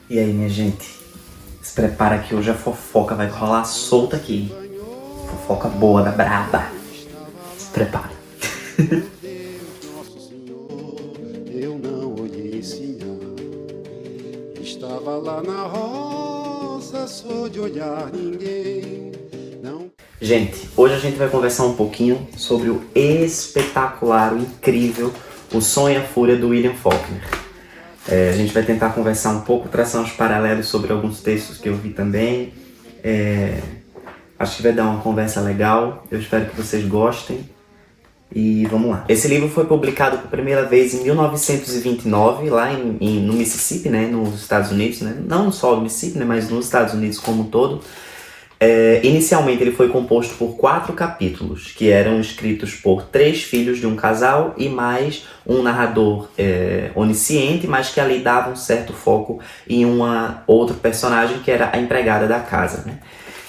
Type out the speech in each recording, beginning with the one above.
E aí, minha gente, se prepara que hoje a fofoca vai rolar solta aqui. Fofoca boa da braba. Se prepara. Nosso Senhor, eu não olhei senhor. Estava lá na roça, só de olhar ninguém. Não. Gente, hoje a gente vai conversar um pouquinho sobre o espetacular, o incrível, o Som e a Fúria do William Faulkner. A gente vai tentar conversar um pouco, traçar uns paralelos sobre alguns textos que eu vi também. Acho que vai dar uma conversa legal. Eu espero que vocês gostem. E vamos lá. Esse livro foi publicado por primeira vez em 1929, lá no Mississippi, né, nos Estados Unidos, né? Não só no Mississippi, né, mas nos Estados Unidos como um todo. Inicialmente ele foi composto por 4 capítulos, que eram escritos por 3 filhos de um casal e mais um narrador onisciente, mas que ali dava um certo foco em outro personagem que era a empregada da casa, né?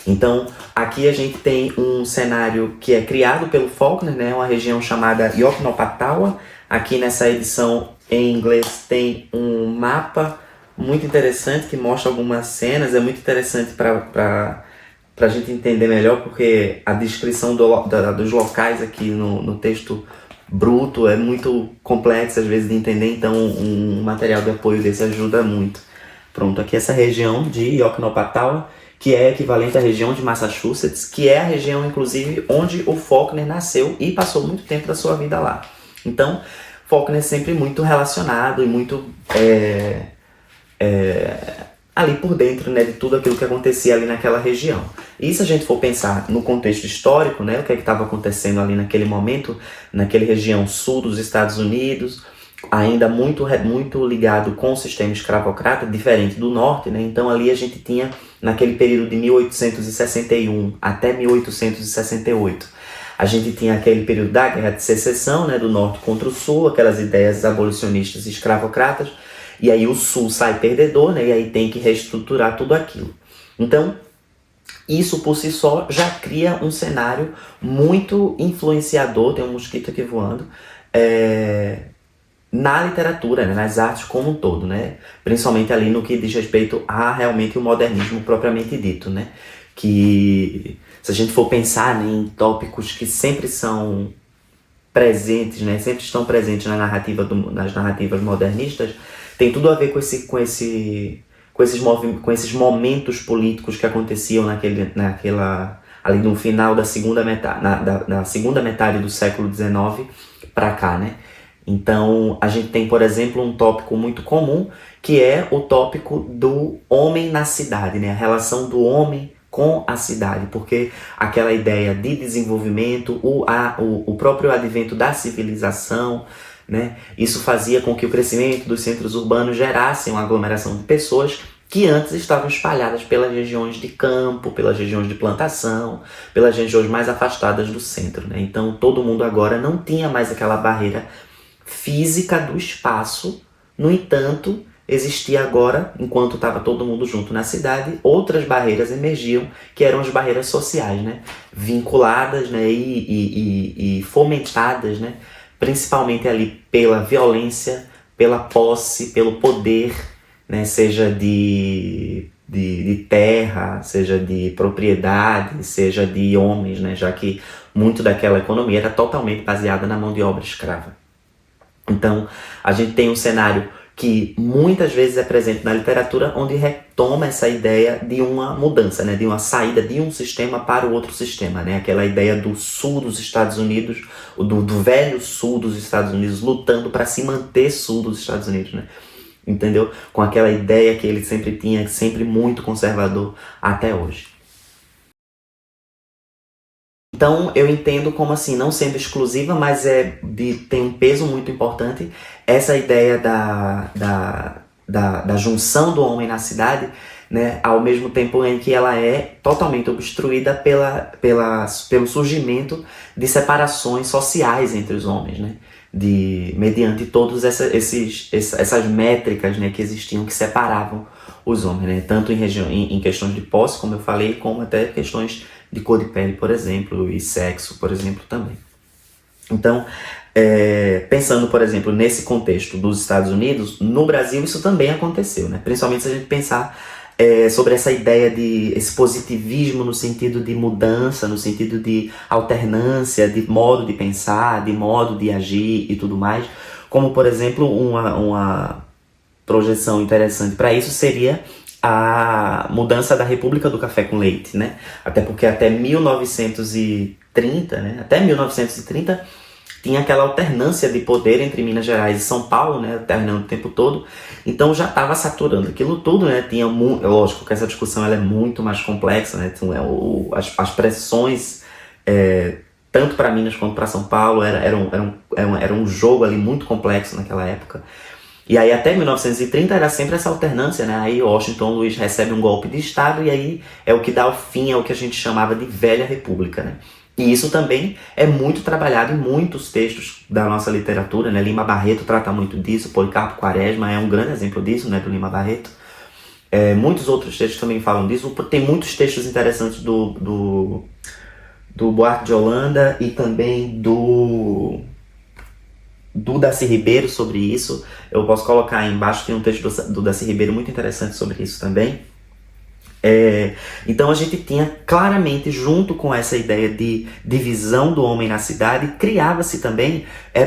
Então, aqui a gente tem um cenário que é criado pelo Faulkner, né? Uma região chamada Yoknapatawpha. Aqui nessa edição em inglês tem um mapa muito interessante que mostra algumas cenas. É muito interessante para a gente entender melhor, porque a descrição dos locais aqui no texto bruto é muito complexa às vezes de entender, então um material de apoio desse ajuda muito. Pronto, aqui essa região de Yoknapatawpha, que é equivalente à região de Massachusetts, que é a região, inclusive, onde o Faulkner nasceu e passou muito tempo da sua vida lá. Então, Faulkner é sempre muito relacionado e muito ali por dentro, né, de tudo aquilo que acontecia ali naquela região. E se a gente for pensar no contexto histórico, né, o que é que estava acontecendo ali naquele momento, naquela região sul dos Estados Unidos, ainda muito ligado com o sistema escravocrata, diferente do norte, né? Então ali a gente tinha, naquele período de 1861 até 1868, a gente tinha aquele período da Guerra de Secessão, né, do norte contra o sul, aquelas ideias abolicionistas e escravocratas, e aí o sul sai perdedor, né, e aí tem que reestruturar tudo aquilo. Então, isso por si só já cria um cenário muito influenciador, tem um mosquito aqui voando, na literatura, né, nas artes como um todo, né? Principalmente ali no que diz respeito a realmente o modernismo propriamente dito, né? Que se a gente for pensar, né, em tópicos que sempre são presentes, né, sempre estão presentes nas narrativas modernistas, tem tudo a ver com esses momentos políticos que aconteciam ali no final da segunda metade, da segunda metade do século XIX para cá, né? Então, a gente tem, por exemplo, um tópico muito comum, que é o tópico do homem na cidade, né? A relação do homem com a cidade, porque aquela ideia de desenvolvimento, o próprio advento da civilização, né? Isso fazia com que o crescimento dos centros urbanos gerasse uma aglomeração de pessoas que antes estavam espalhadas pelas regiões de campo, pelas regiões de plantação, pelas regiões mais afastadas do centro, né? Então, todo mundo agora não tinha mais aquela barreira física do espaço. No entanto, existia agora, enquanto estava todo mundo junto na cidade, outras barreiras emergiam, que eram as barreiras sociais, né? Vinculadas, né, e fomentadas, né, principalmente ali pela violência, pela posse, pelo poder, né, seja de terra, seja de propriedade, seja de homens, né, já que muito daquela economia era totalmente baseada na mão de obra escrava. Então, a gente tem um cenário que muitas vezes é presente na literatura, onde retoma essa ideia de uma mudança, né? De uma saída de um sistema para o outro sistema, né? Aquela ideia do sul dos Estados Unidos, do velho sul dos Estados Unidos, lutando para se manter sul dos Estados Unidos, né? Entendeu? Com aquela ideia que ele sempre tinha, sempre muito conservador até hoje. Então, eu entendo como assim, não sendo exclusiva, mas tem um peso muito importante, essa ideia da junção do homem na cidade, né, ao mesmo tempo em que ela é totalmente obstruída pelo surgimento de separações sociais entre os homens, né, mediante todas essas métricas, né, que existiam, que separavam os homens, né, tanto em questões de posse, como eu falei, como até questões de cor de pele, por exemplo, e sexo, por exemplo, também. Então, Pensando, por exemplo, nesse contexto dos Estados Unidos, no Brasil isso também aconteceu, né? Principalmente se a gente pensar sobre essa ideia de esse positivismo no sentido de mudança, no sentido de alternância, de modo de pensar, de modo de agir e tudo mais. Como, por exemplo, uma projeção interessante para isso seria a mudança da República do Café com Leite, né? Até porque até 1930, né? Até 1930 tinha aquela alternância de poder entre Minas Gerais e São Paulo, né? Alternando o tempo todo. Então já estava saturando aquilo tudo, né? Lógico que essa discussão ela é muito mais complexa, né? Então, as pressões, tanto para Minas quanto para São Paulo, era um jogo ali muito complexo naquela época. E aí até 1930 era sempre essa alternância, né? Aí Washington Luiz recebe um golpe de Estado e aí é o que dá o fim ao que a gente chamava de Velha República, né? E isso também é muito trabalhado em muitos textos da nossa literatura, né? Lima Barreto trata muito disso, Policarpo Quaresma é um grande exemplo disso, né? Do Lima Barreto. Muitos outros textos também falam disso. Tem muitos textos interessantes do Buarque de Holanda e também do Darcy Ribeiro sobre isso. Eu posso colocar aí embaixo, tem um texto do Darcy Ribeiro muito interessante sobre isso também. Então a gente tinha claramente, junto com essa ideia de divisão do homem na cidade, criava-se também,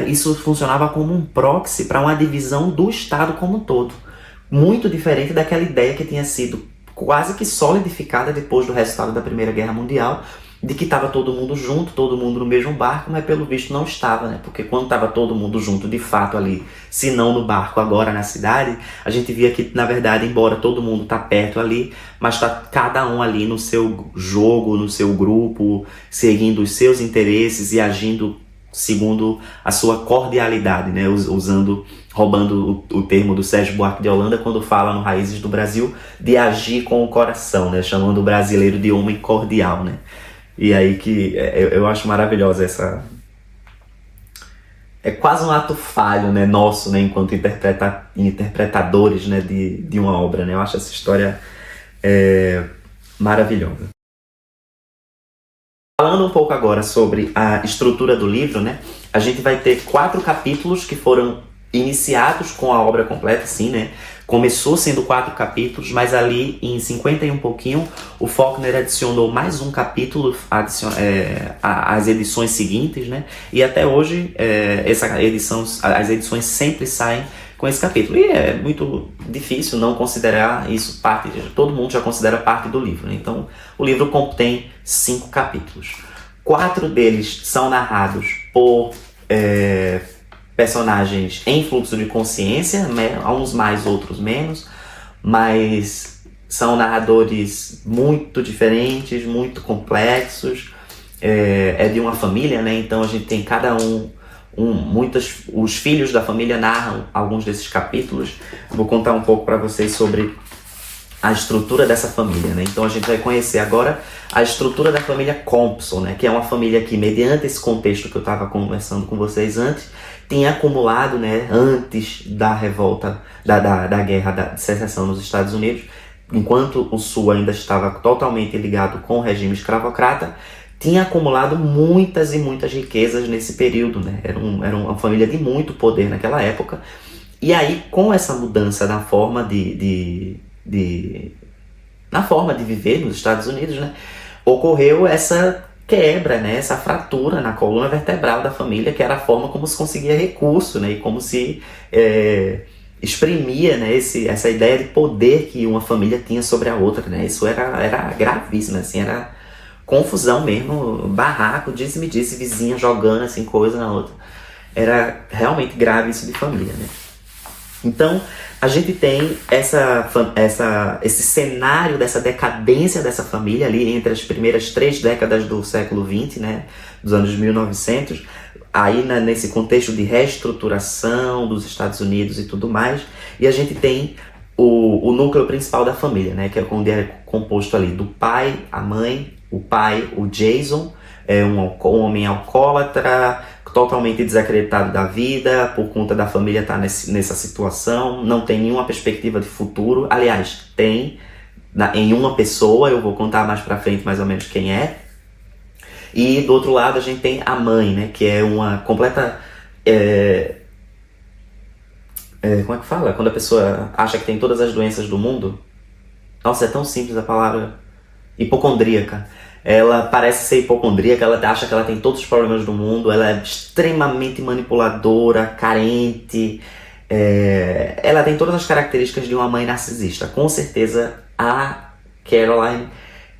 isso funcionava como um proxy para uma divisão do Estado como um todo. Muito diferente daquela ideia que tinha sido quase que solidificada depois do resultado da Primeira Guerra Mundial, de que estava todo mundo junto, todo mundo no mesmo barco, mas pelo visto não estava, né? Porque quando estava todo mundo junto, de fato ali, se não no barco, agora na cidade, a gente via que, na verdade, embora todo mundo tá perto ali, mas tá cada um ali no seu jogo, no seu grupo, seguindo os seus interesses e agindo segundo a sua cordialidade, né? Roubando o termo do Sérgio Buarque de Holanda, quando fala no Raízes do Brasil, de agir com o coração, né? Chamando o brasileiro de homem cordial, né? E aí que eu acho maravilhosa essa... É quase um ato falho, né, nosso, né, enquanto interpretadores, né, de uma obra, né? Eu acho essa história maravilhosa. Falando um pouco agora sobre a estrutura do livro, né? A gente vai ter 4 capítulos que foram iniciados com a obra completa, sim, né? Começou sendo 4 capítulos, mas ali em 50 e um pouquinho, o Faulkner adicionou mais um capítulo às edições seguintes, né? E até hoje, as edições sempre saem com esse capítulo. E é muito difícil não considerar isso parte, todo mundo já considera parte do livro, né? Então, o livro contém 5 capítulos. 4 deles são narrados por personagens em fluxo de consciência, né? Uns mais, outros menos, mas são narradores muito diferentes, muito complexos. É de uma família, né? Então a gente tem cada os filhos da família narram alguns desses capítulos. Vou contar um pouco para vocês sobre a estrutura dessa família, né? Então a gente vai conhecer agora a estrutura da família Compson, né? Que é uma família que, mediante esse contexto que eu estava conversando com vocês antes, tinha acumulado, né, antes da revolta, da guerra de secessão nos Estados Unidos, enquanto o Sul ainda estava totalmente ligado com o regime escravocrata, tinha acumulado muitas e muitas riquezas nesse período, né? Era uma família de muito poder naquela época. E aí, com essa mudança na forma na forma de viver nos Estados Unidos, né, ocorreu essa quebra, né, essa fratura na coluna vertebral da família, que era a forma como se conseguia recurso, né, e como se exprimia, né, essa ideia de poder que uma família tinha sobre a outra, né. Isso era gravíssimo, assim, era confusão mesmo, barraco, disse-me-disse, vizinha jogando assim, coisa na outra. Era realmente grave isso de família, né. Então, a gente tem esse cenário dessa decadência dessa família ali entre as primeiras 3 décadas do século XX, né, dos anos 1900, aí nesse contexto de reestruturação dos Estados Unidos e tudo mais, e a gente tem o núcleo principal da família, né, que é composto ali do pai, a mãe, o pai, o Jason, um homem alcoólatra, totalmente desacreditado da vida, por conta da família estar nessa situação, não tem nenhuma perspectiva de futuro. Aliás, tem em uma pessoa, eu vou contar mais pra frente mais ou menos quem é. E do outro lado a gente tem a mãe, né, que é uma completa Como é que fala? Quando a pessoa acha que tem todas as doenças do mundo. Nossa, é tão simples a palavra. Hipocondríaca. Ela parece ser hipocondríaca, ela acha que ela tem todos os problemas do mundo, ela é extremamente manipuladora, carente. Ela tem todas as características de uma mãe narcisista. Com certeza, a Caroline,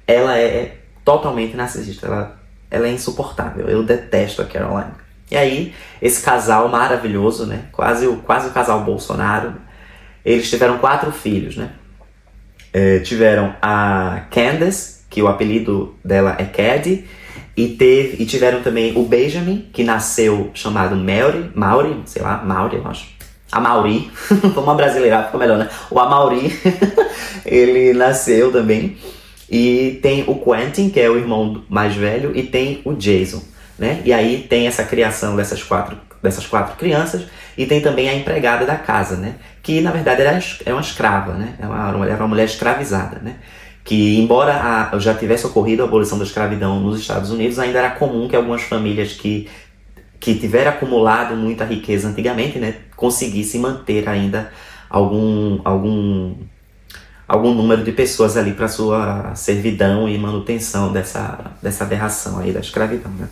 ela é totalmente narcisista. Ela é insuportável. Eu detesto a Caroline. E aí, esse casal maravilhoso, né? Quase o casal Bolsonaro. Eles tiveram 4 filhos, né? Tiveram a Candace, que o apelido dela é Cady, e tiveram também o Benjamin, que nasceu chamado Mauri, sei lá, Mauri, eu acho. Amaury, vamos brasileirar, fica melhor, né? O Amaury, ele nasceu também. E tem o Quentin, que é o irmão mais velho, e tem o Jason, né? E aí tem essa criação dessas quatro crianças, e tem também a empregada da casa, né? Que na verdade é uma escrava, né? Era uma mulher escravizada, né? Que embora já tivesse ocorrido a abolição da escravidão nos Estados Unidos, ainda era comum que algumas famílias que tiveram acumulado muita riqueza antigamente, né, conseguissem manter ainda algum número de pessoas ali para sua servidão e manutenção dessa aberração aí da escravidão, né?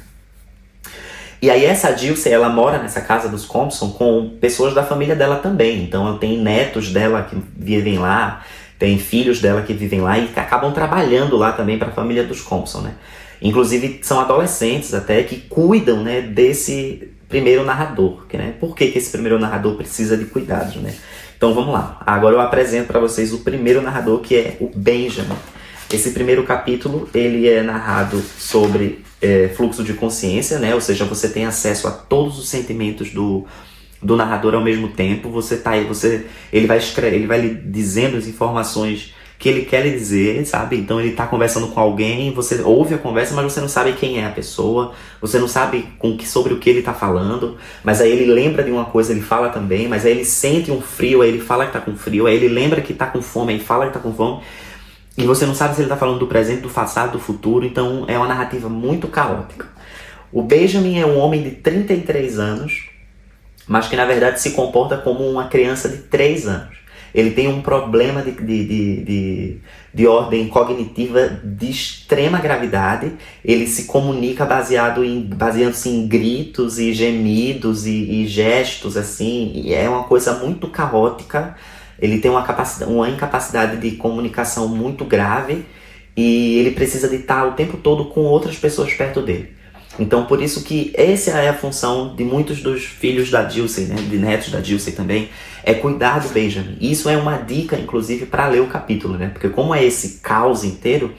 E aí essa Dilce, ela mora nessa casa dos Compson com pessoas da família dela também. Então ela tem netos dela que vivem lá, tem filhos dela que vivem lá e que acabam trabalhando lá também para a família dos Compson, né? Inclusive são adolescentes até que cuidam, né, desse primeiro narrador, né? Por que esse primeiro narrador precisa de cuidados, né? Então vamos lá. Agora eu apresento para vocês o primeiro narrador, que é o Benjamin. Esse primeiro capítulo, ele é narrado sobre fluxo de consciência, né? Ou seja, você tem acesso a todos os sentimentos do narrador ao mesmo tempo. Ele vai lhe dizendo as informações que ele quer lhe dizer, sabe? Então ele está conversando com alguém, você ouve a conversa, mas você não sabe quem é a pessoa, você não sabe sobre o que ele está falando, mas aí ele lembra de uma coisa, ele fala também, mas aí ele sente um frio, aí ele fala que está com frio, aí ele lembra que está com fome, aí fala que está com fome, e você não sabe se ele está falando do presente, do passado, do futuro. Então é uma narrativa muito caótica. O Benjamin é um homem de 33 anos, mas que na verdade se comporta como uma criança de 3 anos. Ele tem um problema de ordem cognitiva de extrema gravidade. Ele se comunica baseando-se em gritos e gemidos e gestos, assim. E é uma coisa muito caótica. Ele tem uma incapacidade de comunicação muito grave e ele precisa de estar o tempo todo com outras pessoas perto dele. Então, por isso que essa é a função de muitos dos filhos da Dilce, né, de netos da Dilce também, é cuidar do Benjamin. E isso é uma dica, inclusive, para ler o capítulo, né? Porque como é esse caos inteiro,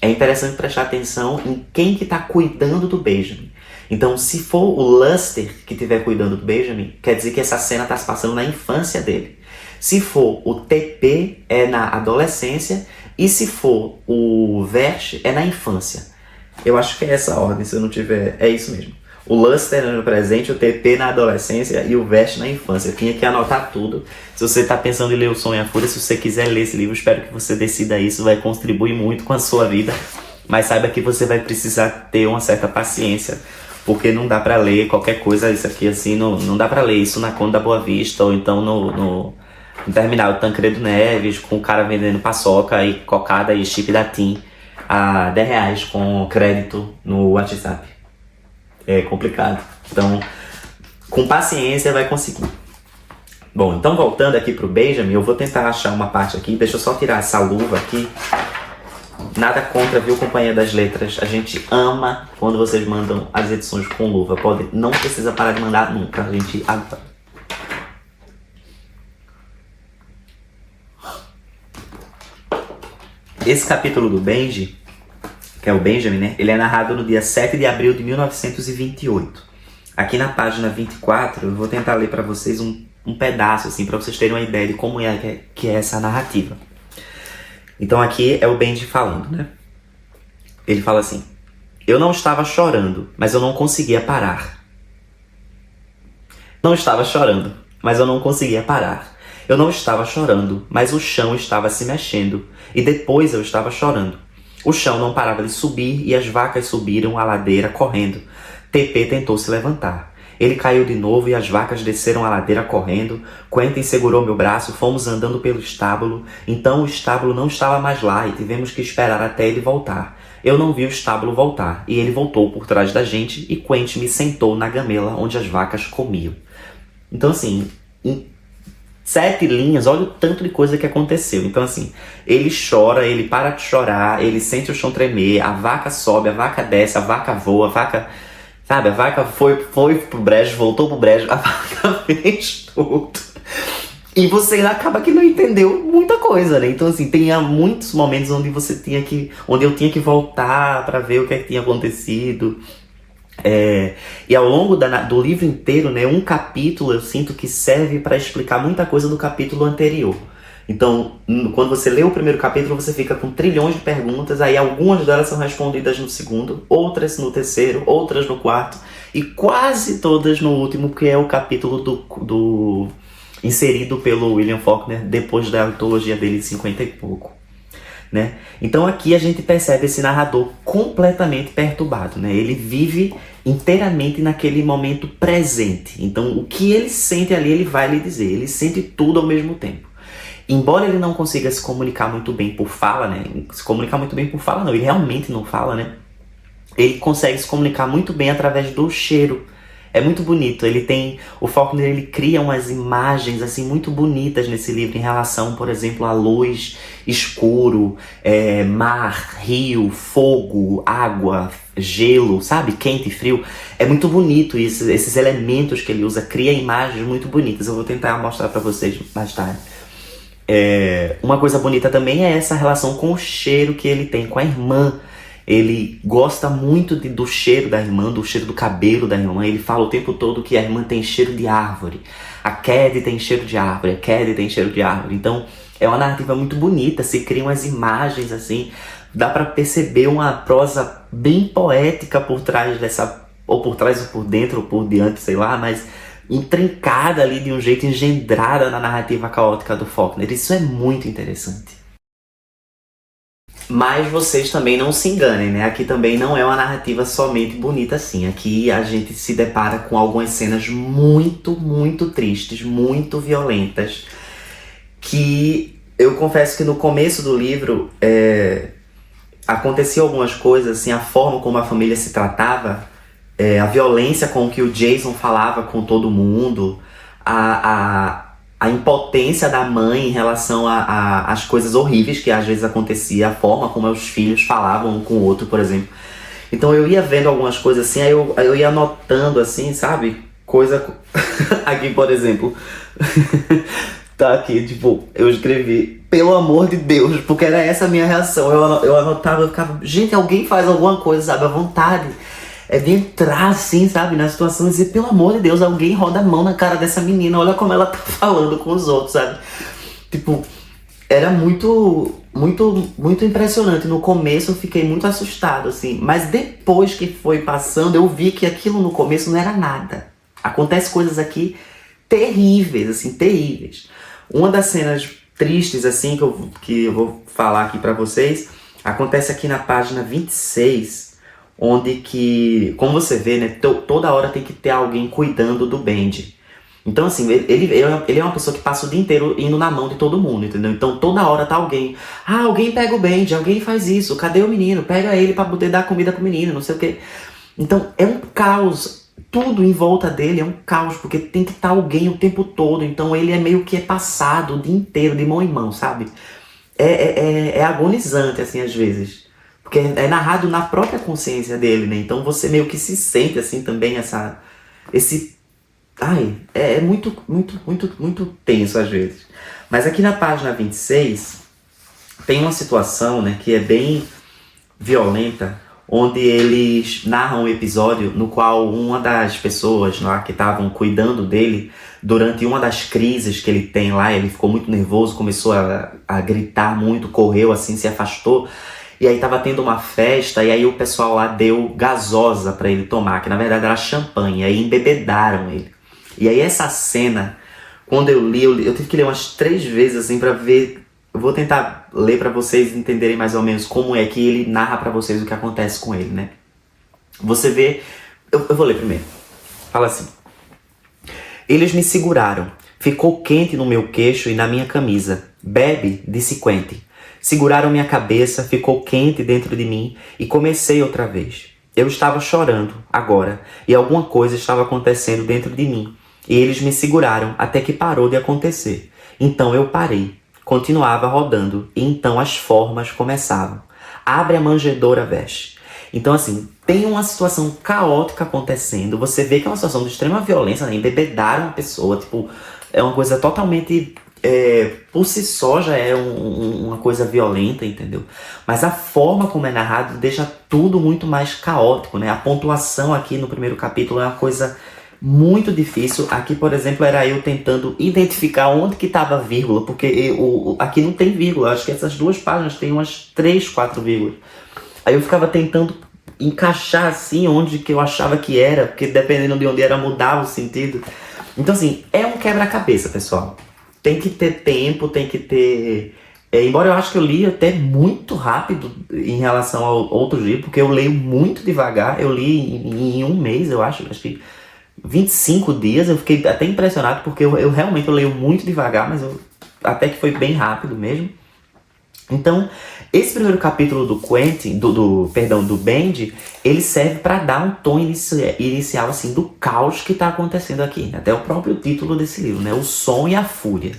é interessante prestar atenção em quem que está cuidando do Benjamin. Então, se for o Luster que estiver cuidando do Benjamin, quer dizer que essa cena está se passando na infância dele. Se for o TP, é na adolescência. E se for o Versh, é na infância. Eu acho que é essa a ordem, se eu não tiver... É isso mesmo. O Luster no presente, o TP na adolescência e o Versh na infância. Eu tinha que anotar tudo. Se você está pensando em ler O Som e a Fúria, se você quiser ler esse livro, espero que você decida isso. Vai contribuir muito com a sua vida. Mas saiba que você vai precisar ter uma certa paciência. Porque não dá para ler qualquer coisa, isso aqui assim, não dá para ler isso na Conde da Boa Vista ou então no terminal Tancredo Neves, com o cara vendendo paçoca e cocada e chip da TIM a R$10 com crédito no WhatsApp. É complicado. Então, com paciência vai conseguir. Bom, então voltando aqui pro Benjamin, eu vou tentar achar uma parte aqui. Deixa eu só tirar essa luva aqui. Nada contra, viu, Companhia das Letras? A gente ama quando vocês mandam as edições com luva. Não precisa parar de mandar nunca. A gente adora. Esse capítulo do Benji, que é o Benjamin, né? Ele é narrado no dia 7 de abril de 1928. Aqui na página 24, eu vou tentar ler para vocês um pedaço, assim, para vocês terem uma ideia de como que é essa narrativa. Então aqui é o Benji falando, né? Ele fala assim: eu não estava chorando, mas eu não conseguia parar. Não estava chorando, mas eu não conseguia parar. Eu não estava chorando, mas o chão estava se mexendo. E depois eu estava chorando. O chão não parava de subir e as vacas subiram a ladeira correndo. TP tentou se levantar. Ele caiu de novo e as vacas desceram a ladeira correndo. Quentin segurou meu braço, fomos andando pelo estábulo. Então o estábulo não estava mais lá e tivemos que esperar até ele voltar. Eu não vi o estábulo voltar e ele voltou por trás da gente e Quentin me sentou na gamela onde as vacas comiam. Então assim, em 7 linhas, olha o tanto de coisa que aconteceu. Então assim, ele chora, ele para de chorar, ele sente o chão tremer, a vaca sobe, a vaca desce, a vaca voa, a vaca... Sabe, a vaca foi pro brejo, voltou pro brejo, a vaca fez tudo. E você acaba que não entendeu muita coisa, né? Então assim, tem muitos momentos onde onde eu tinha que voltar pra ver o que é que tinha acontecido. E ao longo do livro inteiro, né, um capítulo eu sinto que serve para explicar muita coisa do capítulo anterior. Então, quando você lê o primeiro capítulo, você fica com trilhões de perguntas, aí algumas delas são respondidas no segundo, outras no terceiro, outras no quarto, e quase todas no último, que é o capítulo inserido pelo William Faulkner depois da antologia dele de 50 e pouco. Né? Então aqui a gente percebe esse narrador completamente perturbado, né? Ele vive inteiramente naquele momento presente. Então o que ele sente ali, ele vai lhe dizer. Ele sente tudo ao mesmo tempo. Embora ele não consiga se comunicar muito bem por fala, né? Se comunicar muito bem por fala não, ele realmente não fala, né? Ele consegue se comunicar muito bem através do cheiro. É muito bonito. O Faulkner, ele cria umas imagens assim muito bonitas nesse livro em relação, por exemplo, à luz, escuro, mar, rio, fogo, água, gelo, sabe? Quente e frio. É muito bonito isso, esses elementos que ele usa, cria imagens muito bonitas. Eu vou tentar mostrar para vocês mais tarde. Uma coisa bonita também é essa relação com o cheiro que ele tem com a irmã. Ele gosta muito do cheiro da irmã, do cheiro do cabelo da irmã. Ele fala o tempo todo que a irmã tem cheiro de árvore. A Caddy tem cheiro de árvore, a Caddy tem cheiro de árvore. Então é uma narrativa muito bonita, se criam as imagens assim. Dá pra perceber uma prosa bem poética por trás ou por trás ou por dentro ou por diante, sei lá, mas intrincada ali de um jeito, engendrada na narrativa caótica do Faulkner. Isso é muito interessante. Mas vocês também não se enganem, né? Aqui também não é uma narrativa somente bonita assim. Aqui a gente se depara com algumas cenas muito, muito tristes, muito violentas, que eu confesso que no começo do livro aconteciam algumas coisas, assim, a forma como a família se tratava, a violência com que o Jason falava com todo mundo, a impotência da mãe em relação às coisas horríveis que às vezes acontecia, a forma como os filhos falavam um com o outro, por exemplo. Então eu ia vendo algumas coisas assim, aí eu ia anotando assim, sabe? Coisa... Aqui, por exemplo, tá aqui, tipo, eu escrevi, pelo amor de Deus, porque era essa a minha reação. Eu anotava, eu ficava, gente, alguém faz alguma coisa, sabe? A vontade de entrar assim, sabe, na situação e dizer, pelo amor de Deus, alguém roda a mão na cara dessa menina, olha como ela tá falando com os outros, sabe? Tipo, era muito, muito, muito impressionante. No começo eu fiquei muito assustado, assim, mas depois que foi passando, eu vi que aquilo no começo não era nada. Acontece coisas aqui terríveis, assim, terríveis. Uma das cenas tristes, assim, que eu vou falar aqui pra vocês, acontece aqui na página 26, onde que, como você vê, né, toda hora tem que ter alguém cuidando do Bendy. Então assim, ele é uma pessoa que passa o dia inteiro indo na mão de todo mundo, entendeu? Então toda hora tá alguém, alguém pega o Bendy, alguém faz isso, cadê o menino? Pega ele pra poder dar comida pro menino, não sei o quê. Então é um caos, tudo em volta dele é um caos, porque tem que estar alguém o tempo todo, então ele é meio que passado o dia inteiro de mão em mão, sabe? É agonizante, assim, às vezes. Porque é narrado na própria consciência dele, né? Então você meio que se sente, assim, também é muito, muito, muito, muito tenso, às vezes. Mas aqui na página 26, tem uma situação, né, que é bem violenta, onde eles narram um episódio no qual uma das pessoas lá que estavam cuidando dele, durante uma das crises que ele tem lá, ele ficou muito nervoso, começou a gritar muito, correu assim, se afastou. E aí tava tendo uma festa, e aí o pessoal lá deu gasosa pra ele tomar, que na verdade era champanhe, e aí embebedaram ele. E aí essa cena, quando eu li, eu tive que ler umas 3 vezes assim pra ver. Eu vou tentar ler pra vocês entenderem mais ou menos como é que ele narra pra vocês o que acontece com ele, né? Você vê... Eu vou ler primeiro. Fala assim. Eles me seguraram. Ficou quente no meu queixo e na minha camisa. Bebe, disse Quentin. Seguraram minha cabeça, ficou quente dentro de mim e comecei outra vez. Eu estava chorando, agora, e alguma coisa estava acontecendo dentro de mim. E eles me seguraram até que parou de acontecer. Então eu parei. Continuava rodando e então as formas começavam. Abre a manjedoura, veste. Então, assim, tem uma situação caótica acontecendo. Você vê que é uma situação de extrema violência, né? Embebedaram a pessoa, tipo, é uma coisa totalmente... por si só já é uma coisa violenta, entendeu? Mas a forma como é narrado deixa tudo muito mais caótico, né? A pontuação aqui no primeiro capítulo é uma coisa muito difícil. Aqui, por exemplo, era eu tentando identificar onde que estava a vírgula, porque aqui não tem vírgula. Acho que essas duas páginas tem umas 3, 4 vírgulas. Aí eu ficava tentando encaixar assim onde que eu achava que era, porque dependendo de onde era mudava o sentido. Então assim, é um quebra-cabeça, pessoal. Tem que ter tempo, tem que ter... embora eu acho que eu li até muito rápido em relação a outros livros, porque eu leio muito devagar. Eu li em um mês, eu acho que 25 dias. Eu fiquei até impressionado, porque eu realmente leio muito devagar, mas até que foi bem rápido mesmo. Então, esse primeiro capítulo do Quentin, do Bendy, ele serve para dar um tom inicial assim, do caos que está acontecendo aqui. Até o próprio título desse livro, né? O Som e a Fúria.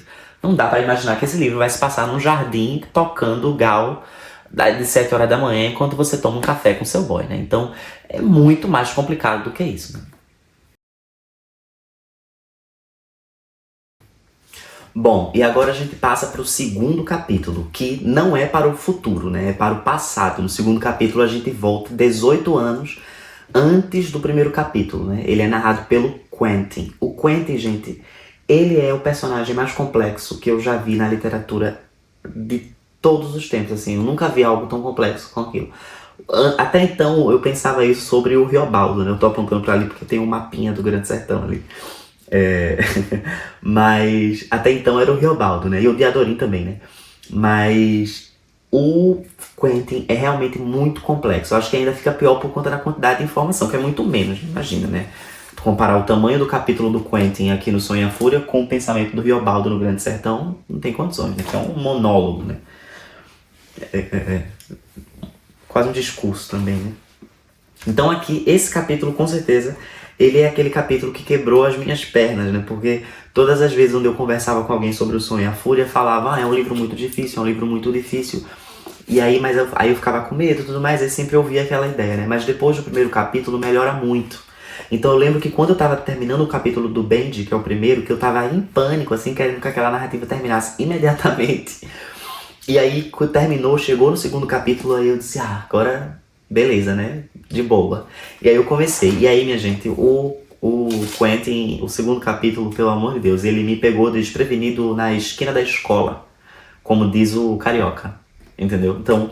Não dá para imaginar que esse livro vai se passar num jardim tocando gal de 7 horas da manhã enquanto você toma um café com seu boy, né? Então, é muito mais complicado do que isso, né? Bom, e agora a gente passa para o segundo capítulo, que não é para o futuro, né? É para o passado. No segundo capítulo a gente volta 18 anos antes do primeiro capítulo, né? Ele é narrado pelo Quentin. O Quentin, gente, ele é o personagem mais complexo que eu já vi na literatura de todos os tempos, assim. Eu nunca vi algo tão complexo com aquilo. Até então eu pensava isso sobre o Riobaldo, né? Eu tô apontando para ali porque tem um mapinha do Grande Sertão ali. Mas até então era o Riobaldo, né? E o Diadorim também, né? Mas o Quentin é realmente muito complexo. Eu acho que ainda fica pior por conta da quantidade de informação, que é muito menos, imagina, né? Comparar o tamanho do capítulo do Quentin aqui no Sonho e a Fúria com o pensamento do Riobaldo no Grande Sertão, não tem condições, né? Que é um monólogo, né? Quase um discurso também, né? Então aqui, esse capítulo, com certeza, ele é aquele capítulo que quebrou as minhas pernas, né? Porque todas as vezes onde eu conversava com alguém sobre o Sonho e a Fúria, falava, é um livro muito difícil, é um livro muito difícil. E aí, aí eu ficava com medo e tudo mais, e sempre ouvia aquela ideia, né? Mas depois do primeiro capítulo, melhora muito. Então eu lembro que quando eu tava terminando o capítulo do Bendy, que é o primeiro, que eu tava em pânico, assim, querendo que aquela narrativa terminasse imediatamente. E aí, quando terminou, chegou no segundo capítulo, aí eu disse, agora... beleza, né? De boa. E aí eu comecei. E aí, minha gente, o Quentin, o segundo capítulo, pelo amor de Deus, ele me pegou desprevenido na esquina da escola, como diz o carioca. Entendeu? Então,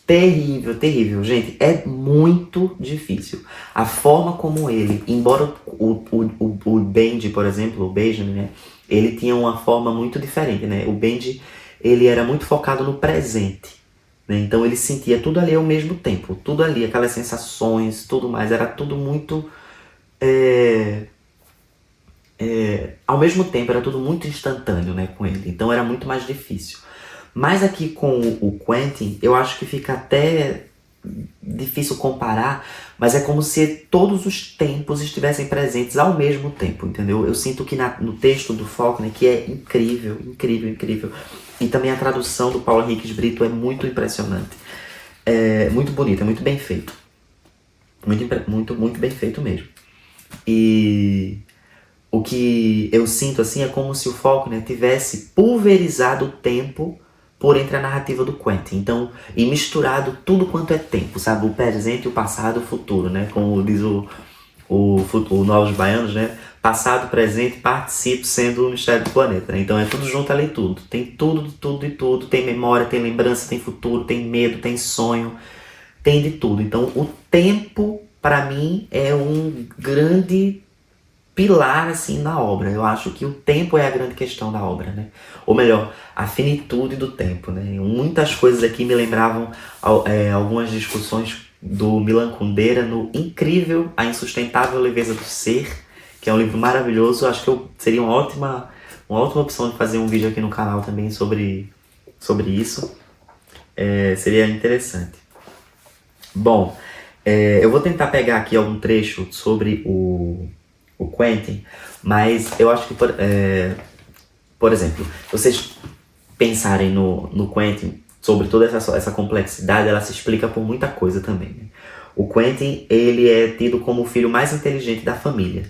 terrível, terrível. Gente, é muito difícil. A forma como ele, embora o Bendy, por exemplo, o Benjamin, né? Ele tinha uma forma muito diferente, né? O Bendy, ele era muito focado no presente. Então ele sentia tudo ali ao mesmo tempo, tudo ali, aquelas sensações, tudo mais, era tudo muito... ao mesmo tempo, era tudo muito instantâneo, né, com ele, então era muito mais difícil. Mas aqui com o Quentin, eu acho que fica até difícil comparar, mas é como se todos os tempos estivessem presentes ao mesmo tempo, entendeu? Eu sinto que no texto do Faulkner, que é incrível, incrível, incrível, e também a tradução do Paulo Henriques Brito é muito impressionante. É muito bonito, é muito bem feito. Muito bem feito mesmo. E o que eu sinto assim é como se o Faulkner tivesse pulverizado o tempo por entre a narrativa do Quentin. Então, e misturado tudo quanto é tempo, sabe? O presente, o passado e o futuro, né? Como diz o Novos Baianos, né? Passado, presente, participo sendo o mistério do planeta, né? Então é tudo junto ali, tudo. Tem tudo, tudo e tudo. Tem memória, tem lembrança, tem futuro, tem medo, tem sonho. Tem de tudo. Então o tempo, para mim, é um grande pilar, assim, na obra. Eu acho que o tempo é a grande questão da obra, né? Ou melhor, a finitude do tempo, né? Muitas coisas aqui me lembravam algumas discussões do Milan Kundera no incrível A Insustentável Leveza do Ser, que é um livro maravilhoso. Acho que seria uma ótima opção de fazer um vídeo aqui no canal também sobre isso. Seria interessante. Bom, eu vou tentar pegar aqui algum trecho sobre o Quentin, mas eu acho que, por exemplo, vocês pensarem no Quentin, sobre toda essa complexidade, ela se explica por muita coisa também, né? O Quentin, ele é tido como o filho mais inteligente da família.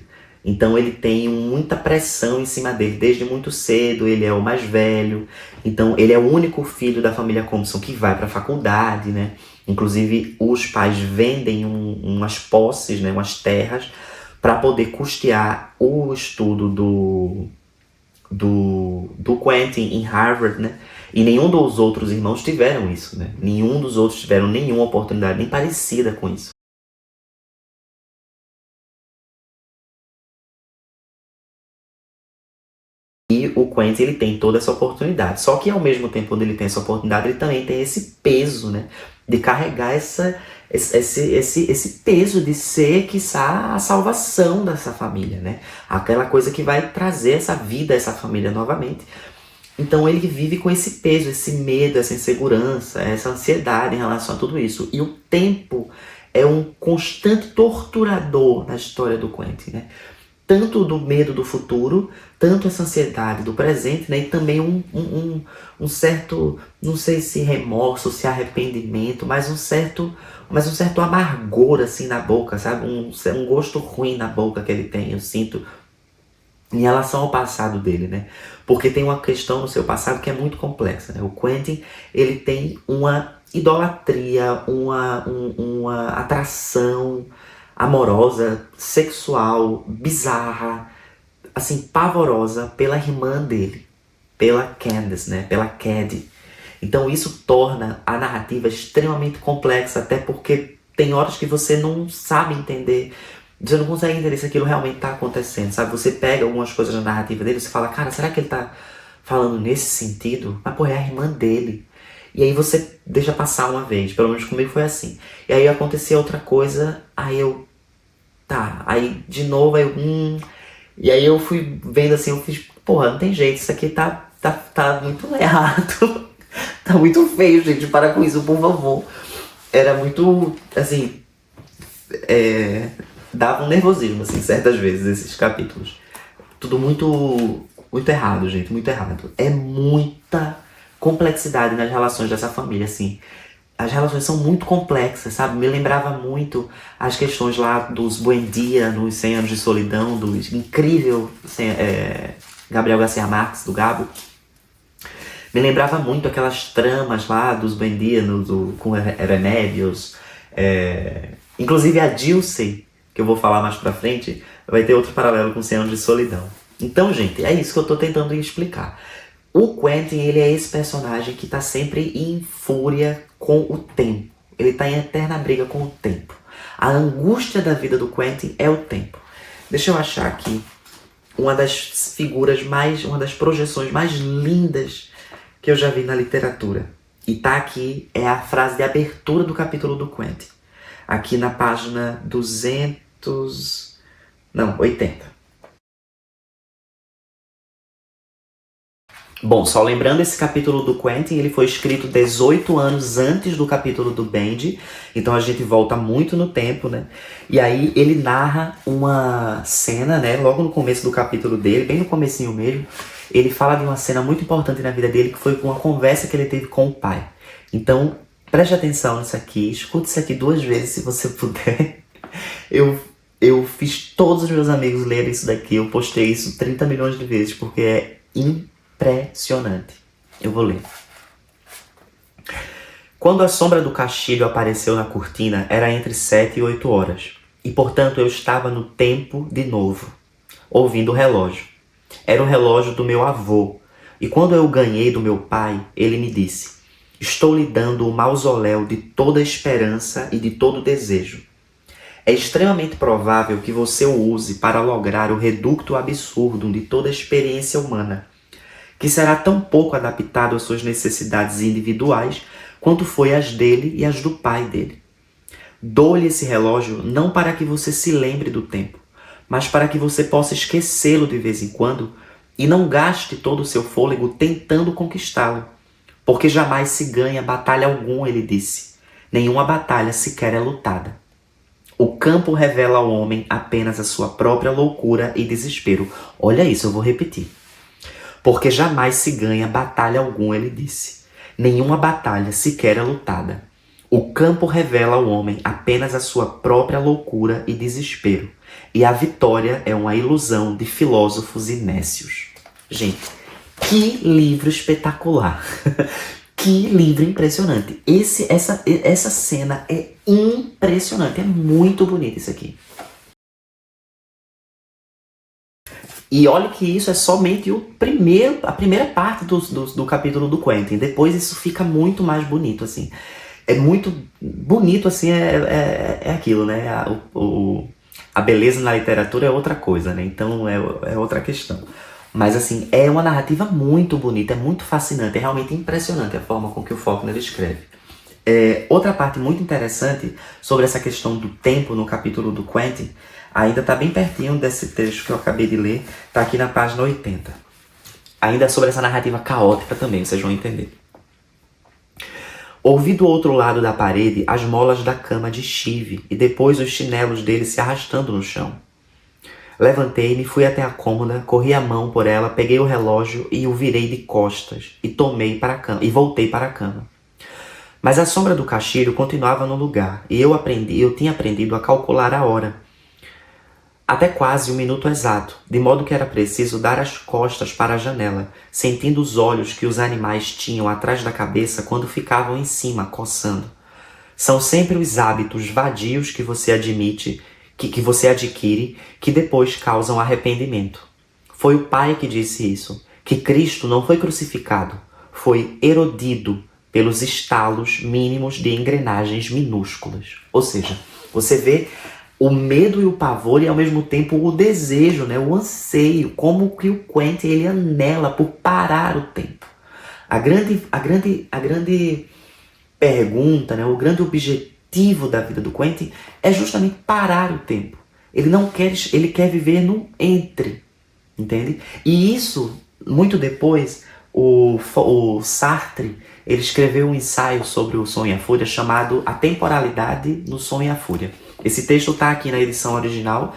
Então ele tem muita pressão em cima dele desde muito cedo, ele é o mais velho. Então ele é o único filho da família Compson que vai para a faculdade, né? Inclusive os pais vendem umas posses, né, umas terras, para poder custear o estudo do Quentin em Harvard, né? E nenhum dos outros irmãos tiveram isso, né? Nenhum dos outros tiveram nenhuma oportunidade nem parecida com isso. E o Quentin, ele tem toda essa oportunidade. Só que ao mesmo tempo, quando ele tem essa oportunidade, ele também tem esse peso, né? De carregar esse peso de ser, quiçá, a salvação dessa família, né? Aquela coisa que vai trazer essa vida a essa família novamente. Então ele vive com esse peso, esse medo, essa insegurança, essa ansiedade em relação a tudo isso. E o tempo é um constante torturador na história do Quentin, né? Tanto do medo do futuro, tanto essa ansiedade do presente, né? E também um certo, não sei se remorso, se arrependimento, mas um certo amargor assim na boca, sabe? Um gosto ruim na boca que ele tem, eu sinto, em relação ao passado dele, né? Porque tem uma questão no seu passado que é muito complexa, né? O Quentin, ele tem uma idolatria, uma atração amorosa, sexual, bizarra, assim, pavorosa pela irmã dele, pela Candace, né? Pela Caddy. Então isso torna a narrativa extremamente complexa, até porque tem horas que você não sabe entender, você não consegue entender se aquilo realmente está acontecendo, sabe? Você pega algumas coisas na narrativa dele e você fala, cara, será que ele está falando nesse sentido? Mas, pô, é a irmã dele. E aí você deixa passar uma vez, pelo menos comigo foi assim. E aí acontecia outra coisa, aí de novo, e aí eu fui vendo assim, eu fiz, porra, não tem jeito, isso aqui tá muito errado. Tá muito feio, gente, para com isso, por favor. Era muito, assim, dava um nervosismo, assim, certas vezes, esses capítulos. Tudo muito errado, gente, muito errado. É muita complexidade nas relações dessa família, assim. As relações são muito complexas, sabe? Me lembrava muito as questões lá dos Buendia, nos 100 Anos de Solidão, do incrível Gabriel Garcia Marques, do Gabo. Me lembrava muito aquelas tramas lá dos Buendia, com Remédios. Inclusive a Dilce, que eu vou falar mais pra frente, vai ter outro paralelo com 100 Anos de Solidão. Então, gente, é isso que eu tô tentando explicar. O Quentin, ele é esse personagem que tá sempre em fúria com o tempo. Ele tá em eterna briga com o tempo. A angústia da vida do Quentin é o tempo. Deixa eu achar aqui uma das projeções mais lindas que eu já vi na literatura. E tá aqui, é a frase de abertura do capítulo do Quentin. Aqui na página 80. Bom, só lembrando, esse capítulo do Quentin, ele foi escrito 18 anos antes do capítulo do Benji, então a gente volta muito no tempo, né? E aí ele narra uma cena, né, logo no começo do capítulo dele, bem no comecinho mesmo, ele fala de uma cena muito importante na vida dele, que foi uma conversa que ele teve com o pai. Então, preste atenção nisso aqui, escute isso aqui 2 vezes se você puder. Eu fiz todos os meus amigos lerem isso daqui, eu postei isso 30 milhões de vezes, porque é impressionante. Eu vou ler. Quando a sombra do Castilho apareceu na cortina, era entre 7 e 8 horas. E, portanto, eu estava no tempo de novo, ouvindo o relógio. Era o relógio do meu avô. E quando eu o ganhei do meu pai, ele me disse: estou lhe dando o mausoléu de toda esperança e de todo desejo. É extremamente provável que você o use para lograr o reducto absurdo de toda experiência humana, que será tão pouco adaptado às suas necessidades individuais quanto foi as dele e as do pai dele. Dou-lhe esse relógio não para que você se lembre do tempo, mas para que você possa esquecê-lo de vez em quando e não gaste todo o seu fôlego tentando conquistá-lo. Porque jamais se ganha batalha alguma, ele disse. Nenhuma batalha sequer é lutada. O campo revela ao homem apenas a sua própria loucura e desespero. Olha isso, eu vou repetir. Porque jamais se ganha batalha alguma, ele disse. Nenhuma batalha sequer é lutada. O campo revela ao homem apenas a sua própria loucura e desespero. E a vitória é uma ilusão de filósofos e nécios. Gente, que livro espetacular. Que livro impressionante. Essa cena é impressionante. É muito bonito isso aqui. E olha que isso é somente a primeira parte do capítulo do Quentin. Depois isso fica muito mais bonito, assim. É muito bonito, assim, é aquilo, né? A beleza na literatura é outra coisa, né? Então é outra questão. Mas, assim, é uma narrativa muito bonita, é muito fascinante, é realmente impressionante a forma com que o Faulkner escreve. Outra parte muito interessante sobre essa questão do tempo no capítulo do Quentin, ainda está bem pertinho desse texto que eu acabei de ler, está aqui na página 80. Ainda sobre essa narrativa caótica também, vocês vão entender. Ouvi do outro lado da parede as molas da cama de Steve e depois os chinelos dele se arrastando no chão. Levantei-me, fui até a cômoda, corri a mão por ela, peguei o relógio e o virei de costas e voltei para a cama. Mas a sombra do caixilho continuava no lugar e eu tinha aprendido a calcular a hora. Até quase 1 minuto exato, de modo que era preciso dar as costas para a janela, sentindo os olhos que os animais tinham atrás da cabeça quando ficavam em cima, coçando. São sempre os hábitos vadios que você admite, que você adquire, que depois causam arrependimento. Foi o Pai que disse isso, que Cristo não foi crucificado, foi erodido pelos estalos mínimos de engrenagens minúsculas. Ou seja, você vê o medo e o pavor e ao mesmo tempo o desejo, né? O anseio, como que o Quentin ele anela por parar o tempo. A grande pergunta, né? O grande objetivo da vida do Quentin é justamente parar o tempo. Ele quer viver no entre, entende? E isso, muito depois, o Sartre, ele escreveu um ensaio sobre o Som e a Fúria chamado A Temporalidade no Som e a Fúria. Esse texto está aqui na edição original,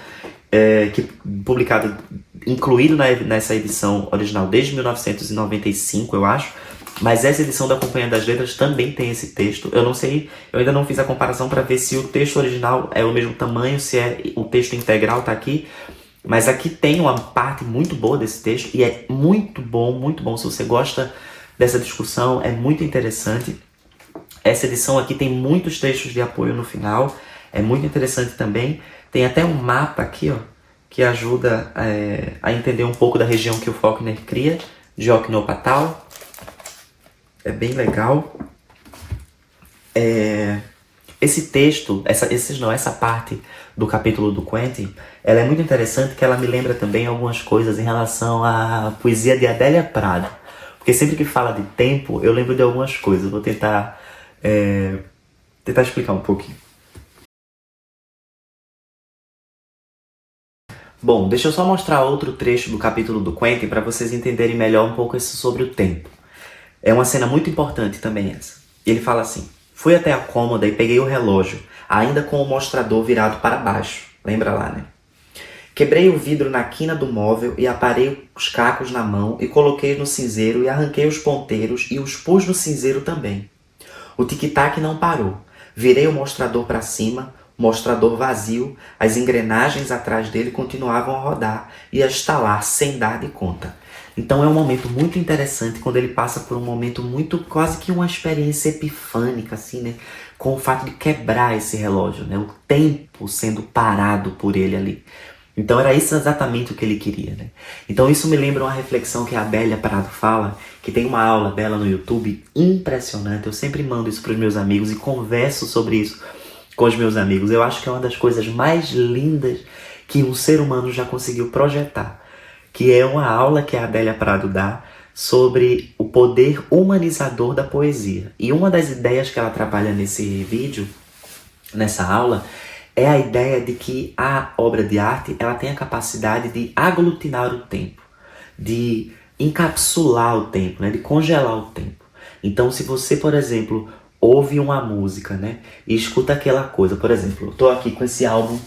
incluído nessa edição original desde 1995, eu acho. Mas essa edição da Companhia das Letras também tem esse texto. Eu não sei, eu ainda não fiz a comparação para ver se o texto original é o mesmo tamanho, se o texto integral está aqui. Mas aqui tem uma parte muito boa desse texto e é muito bom, muito bom. Se você gosta dessa discussão, é muito interessante. Essa edição aqui tem muitos textos de apoio no final, é muito interessante também. Tem até um mapa aqui, ó, que ajuda a entender um pouco da região que o Faulkner cria, de Oknopatal. É bem legal. Esse texto, essa parte do capítulo do Quentin, ela é muito interessante, que ela me lembra também algumas coisas em relação à poesia de Adélia Prado. Porque sempre que fala de tempo, eu lembro de algumas coisas. Vou tentar explicar um pouquinho. Bom, deixa eu só mostrar outro trecho do capítulo do Quentin para vocês entenderem melhor um pouco isso sobre o tempo. É uma cena muito importante também essa. Ele fala assim: fui até a cômoda e peguei o relógio, ainda com o mostrador virado para baixo. Lembra lá, né? Quebrei o vidro na quina do móvel e aparei os cacos na mão e coloquei no cinzeiro e arranquei os ponteiros e os pus no cinzeiro também. O tic-tac não parou. Virei o mostrador para cima, mostrador vazio, as engrenagens atrás dele continuavam a rodar e a estalar sem dar de conta. Então é um momento muito interessante quando ele passa por um momento muito, quase que uma experiência epifânica, assim, né? Com o fato de quebrar esse relógio, né? O tempo sendo parado por ele ali. Então era isso exatamente o que ele queria, né? Então isso me lembra uma reflexão que a Adélia Prado fala, que tem uma aula dela no YouTube impressionante. Eu sempre mando isso para os meus amigos e converso sobre isso com os meus amigos. Eu acho que é uma das coisas mais lindas que um ser humano já conseguiu projetar, que é uma aula que a Adélia Prado dá sobre o poder humanizador da poesia. E uma das ideias que ela trabalha nesse vídeo, nessa aula, é a ideia de que a obra de arte ela tem a capacidade de aglutinar o tempo, de encapsular o tempo, né? De congelar o tempo. Então, se você, por exemplo, ouve uma música, né? E escuta aquela coisa, por exemplo, eu tô aqui com esse álbum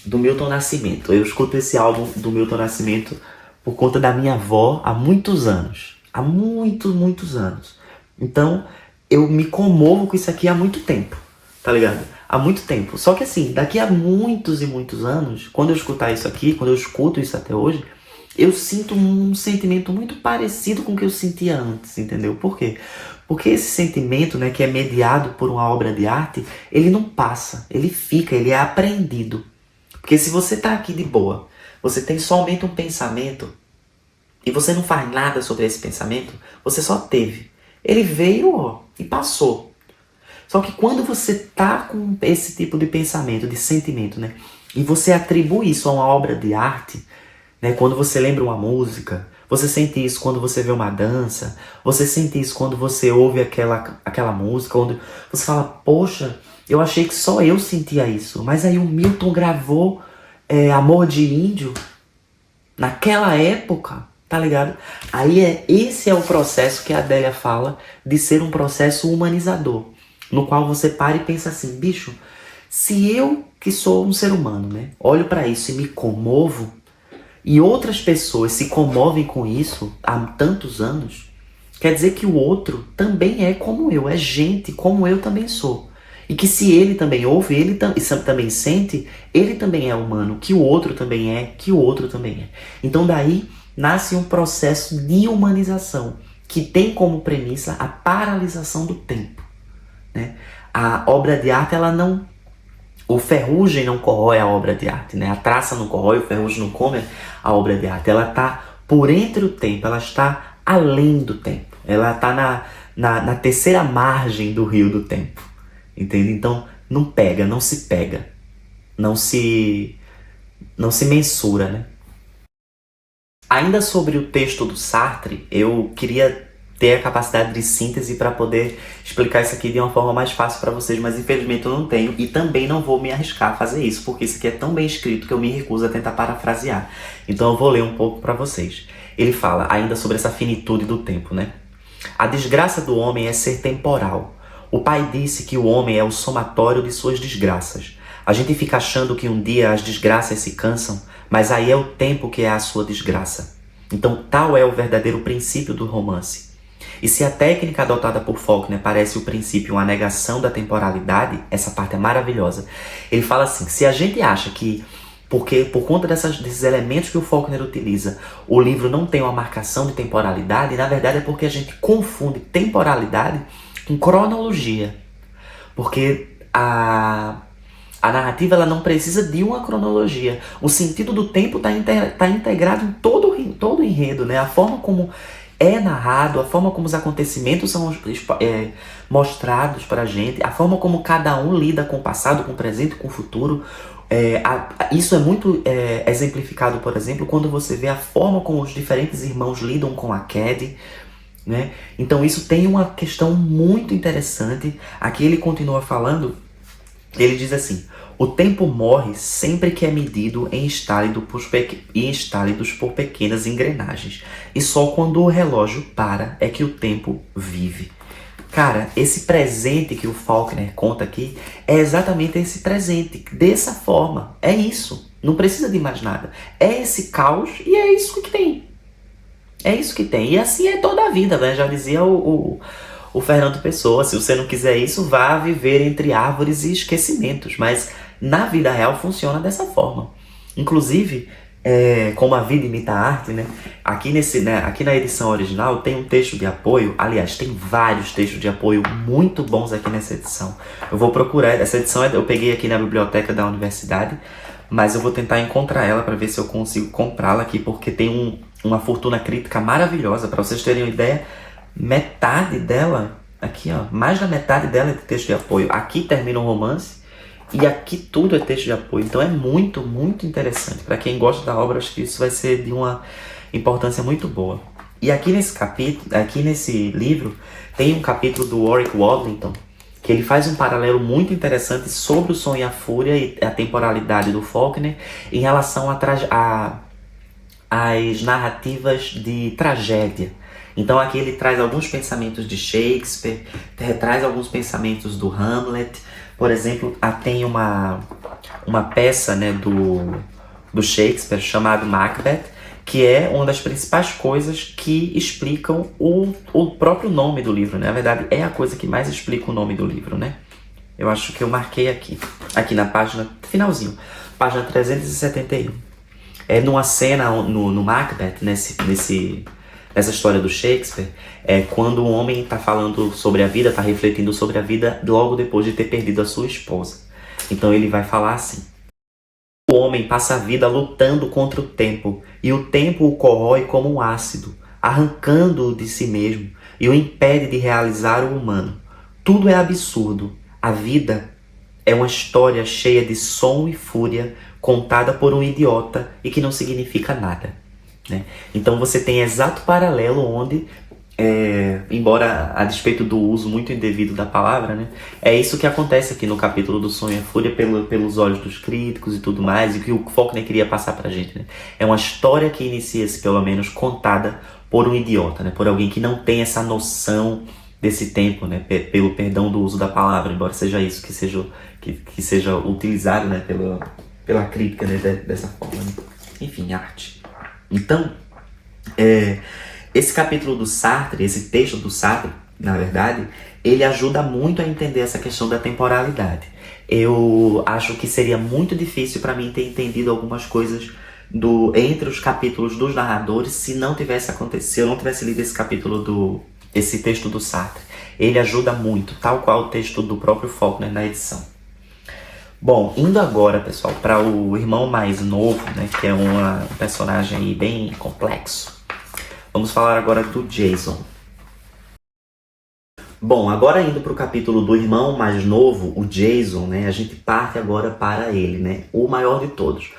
do Milton Nascimento. Eu escuto esse álbum do Milton Nascimento por conta da minha avó há muitos anos. Há muitos anos. Então, eu me comovo com isso aqui há muito tempo, tá ligado? Há muito tempo. Só que assim, daqui a muitos e muitos anos, quando eu escutar isso aqui, quando eu escuto isso até hoje, eu sinto um sentimento muito parecido com o que eu sentia antes, entendeu? Por quê? Porque esse sentimento, né, que é mediado por uma obra de arte, ele não passa, ele fica, ele é apreendido. Porque se você tá aqui de boa, você tem somente um pensamento e você não faz nada sobre esse pensamento, você só teve. Ele veio, ó, e passou. Só que quando você tá com esse tipo de pensamento, de sentimento, né, e você atribui isso a uma obra de arte, né, quando você lembra uma música, você sente isso quando você vê uma dança, você sente isso quando você ouve aquela música, onde você fala, poxa, eu achei que só eu sentia isso, mas aí o Milton gravou Amor de Índio naquela época, tá ligado? Aí esse é o processo que a Adélia fala de ser um processo humanizador, no qual você para e pensa assim, bicho, se eu, que sou um ser humano, né, olho pra isso e me comovo, e outras pessoas se comovem com isso há tantos anos, quer dizer que o outro também é como eu, é gente como eu também sou. E que se ele também ouve, ele também sente, ele também é humano, que o outro também é, que o outro também é. Então daí nasce um processo de humanização, que tem como premissa a paralisação do tempo, né? A obra de arte, ela não... O ferrugem não corrói a obra de arte, né? A traça não corrói, o ferrugem não come a obra de arte. Ela está por entre o tempo, ela está além do tempo. Ela está na terceira margem do rio do tempo. Entende? Então, não pega, não se pega. Não se mensura, né? Ainda sobre o texto do Sartre, eu queria ter a capacidade de síntese para poder explicar isso aqui de uma forma mais fácil para vocês, mas infelizmente eu não tenho e também não vou me arriscar a fazer isso, porque isso aqui é tão bem escrito que eu me recuso a tentar parafrasear. Então eu vou ler um pouco para vocês. Ele fala ainda sobre essa finitude do tempo, né? A desgraça do homem é ser temporal. O pai disse que o homem é o somatório de suas desgraças. A gente fica achando que um dia as desgraças se cansam, mas aí é o tempo que é a sua desgraça. Então tal é o verdadeiro princípio do romance. E se a técnica adotada por Faulkner parece o princípio uma negação da temporalidade, essa parte é maravilhosa. Ele fala assim, se a gente acha que, porque por conta desses elementos que o Faulkner utiliza, o livro não tem uma marcação de temporalidade, na verdade é porque a gente confunde temporalidade com cronologia. Porque a narrativa ela não precisa de uma cronologia. O sentido do tempo está integrado em todo o enredo, né? A forma como é narrado, a forma como os acontecimentos são mostrados pra gente, a forma como cada um lida com o passado, com o presente, com o futuro. Isso é muito exemplificado, por exemplo, quando você vê a forma como os diferentes irmãos lidam com a Cady, né? Então isso tem uma questão muito interessante. Aqui ele continua falando, ele diz assim, o tempo morre sempre que é medido em estálidos por pequenas engrenagens. E só quando o relógio para é que o tempo vive. Cara, esse presente que o Faulkner conta aqui é exatamente esse presente, dessa forma. É isso. Não precisa de mais nada. É esse caos e é isso que tem. É isso que tem. E assim é toda a vida, né? Já dizia o Fernando Pessoa. Se você não quiser isso, vá viver entre árvores e esquecimentos. Mas na vida real funciona dessa forma. Inclusive, como a vida imita a arte, né? Aqui na edição original tem um texto de apoio. Aliás, tem vários textos de apoio muito bons aqui nessa edição. Eu vou procurar. Essa edição eu peguei aqui na biblioteca da universidade, mas eu vou tentar encontrar ela para ver se eu consigo comprá-la aqui, porque tem uma fortuna crítica maravilhosa. Para vocês terem uma ideia, metade dela, aqui ó, mais da metade dela é de texto de apoio. Aqui termina o romance e aqui tudo é texto de apoio. Então é muito, muito interessante. Para quem gosta da obra, acho que isso vai ser de uma importância muito boa. E aqui nesse livro, tem um capítulo do Warwick Wadlington, que ele faz um paralelo muito interessante sobre o Som e a Fúria e a temporalidade do Faulkner em relação às narrativas de tragédia. Então aqui ele traz alguns pensamentos de Shakespeare, traz alguns pensamentos do Hamlet. Por exemplo, tem uma peça, né, do Shakespeare chamada Macbeth, que é uma das principais coisas que explicam o próprio nome do livro, né? Na verdade, é a coisa que mais explica o nome do livro, né? Eu acho que eu marquei aqui na página, finalzinho, página 371. É numa cena no Macbeth, nessa história do Shakespeare, quando o homem está falando sobre a vida, está refletindo sobre a vida logo depois de ter perdido a sua esposa. Então ele vai falar assim: o homem passa a vida lutando contra o tempo, e o tempo o corrói como um ácido, arrancando-o de si mesmo, e o impede de realizar o humano. Tudo é absurdo. A vida é uma história cheia de som e fúria, contada por um idiota e que não significa nada, né? Então você tem exato paralelo onde, embora a despeito do uso muito indevido da palavra, né, é isso que acontece aqui no capítulo do Som e a Fúria pelos olhos dos críticos e tudo mais, e que o Faulkner queria passar pra gente, né? É uma história que inicia-se, pelo menos, contada por um idiota, né, por alguém que não tem essa noção desse tempo, né, pelo perdão do uso da palavra, embora seja isso que seja utilizado, né, pela crítica, né, dessa forma, né? Enfim, arte. Então, esse capítulo do Sartre, esse texto do Sartre, na verdade, ele ajuda muito a entender essa questão da temporalidade. Eu acho que seria muito difícil para mim ter entendido algumas coisas entre os capítulos dos narradores se eu não tivesse lido esse texto do Sartre. Ele ajuda muito, tal qual o texto do próprio Faulkner na edição. Bom, indo agora, pessoal, para o irmão mais novo, né, que é um personagem aí bem complexo. Vamos falar agora do Jason. Bom, agora indo para o capítulo do irmão mais novo, o Jason, né, a gente parte agora para ele, né, o maior de todos.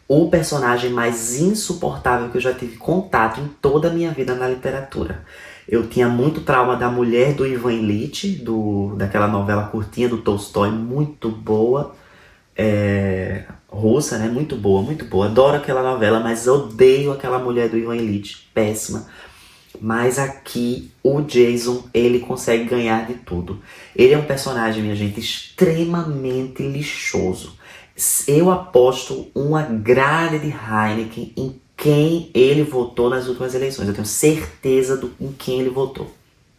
O personagem mais insuportável que eu já tive contato em toda a minha vida na literatura. Eu tinha muito trauma da mulher do Ivan Ilitch, daquela novela curtinha do Tolstói, muito boa, russa, né? Muito boa, muito boa. Adoro aquela novela, mas odeio aquela mulher do Ivan Ilitch, péssima. Mas aqui, o Jason, ele consegue ganhar de tudo. Ele é um personagem, minha gente, extremamente lixoso. Eu aposto uma grade de Heineken em quem ele votou nas últimas eleições. Eu tenho certeza em quem ele votou.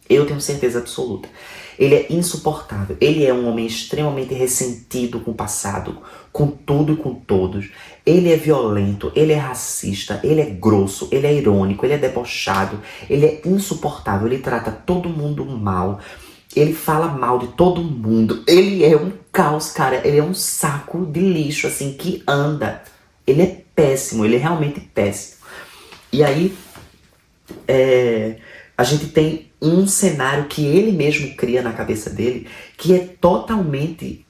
Eu tenho certeza absoluta. Ele é insuportável. Ele é um homem extremamente ressentido com o passado, com tudo e com todos. Ele é violento, ele é racista, ele é grosso, ele é irônico, ele é debochado, ele é insuportável, ele trata todo mundo mal. Ele fala mal de todo mundo. Ele é um caos, cara. Ele é um saco de lixo, assim, que anda. Ele é péssimo, ele é realmente péssimo. E aí, a gente tem um cenário que ele mesmo cria na cabeça dele, que é totalmente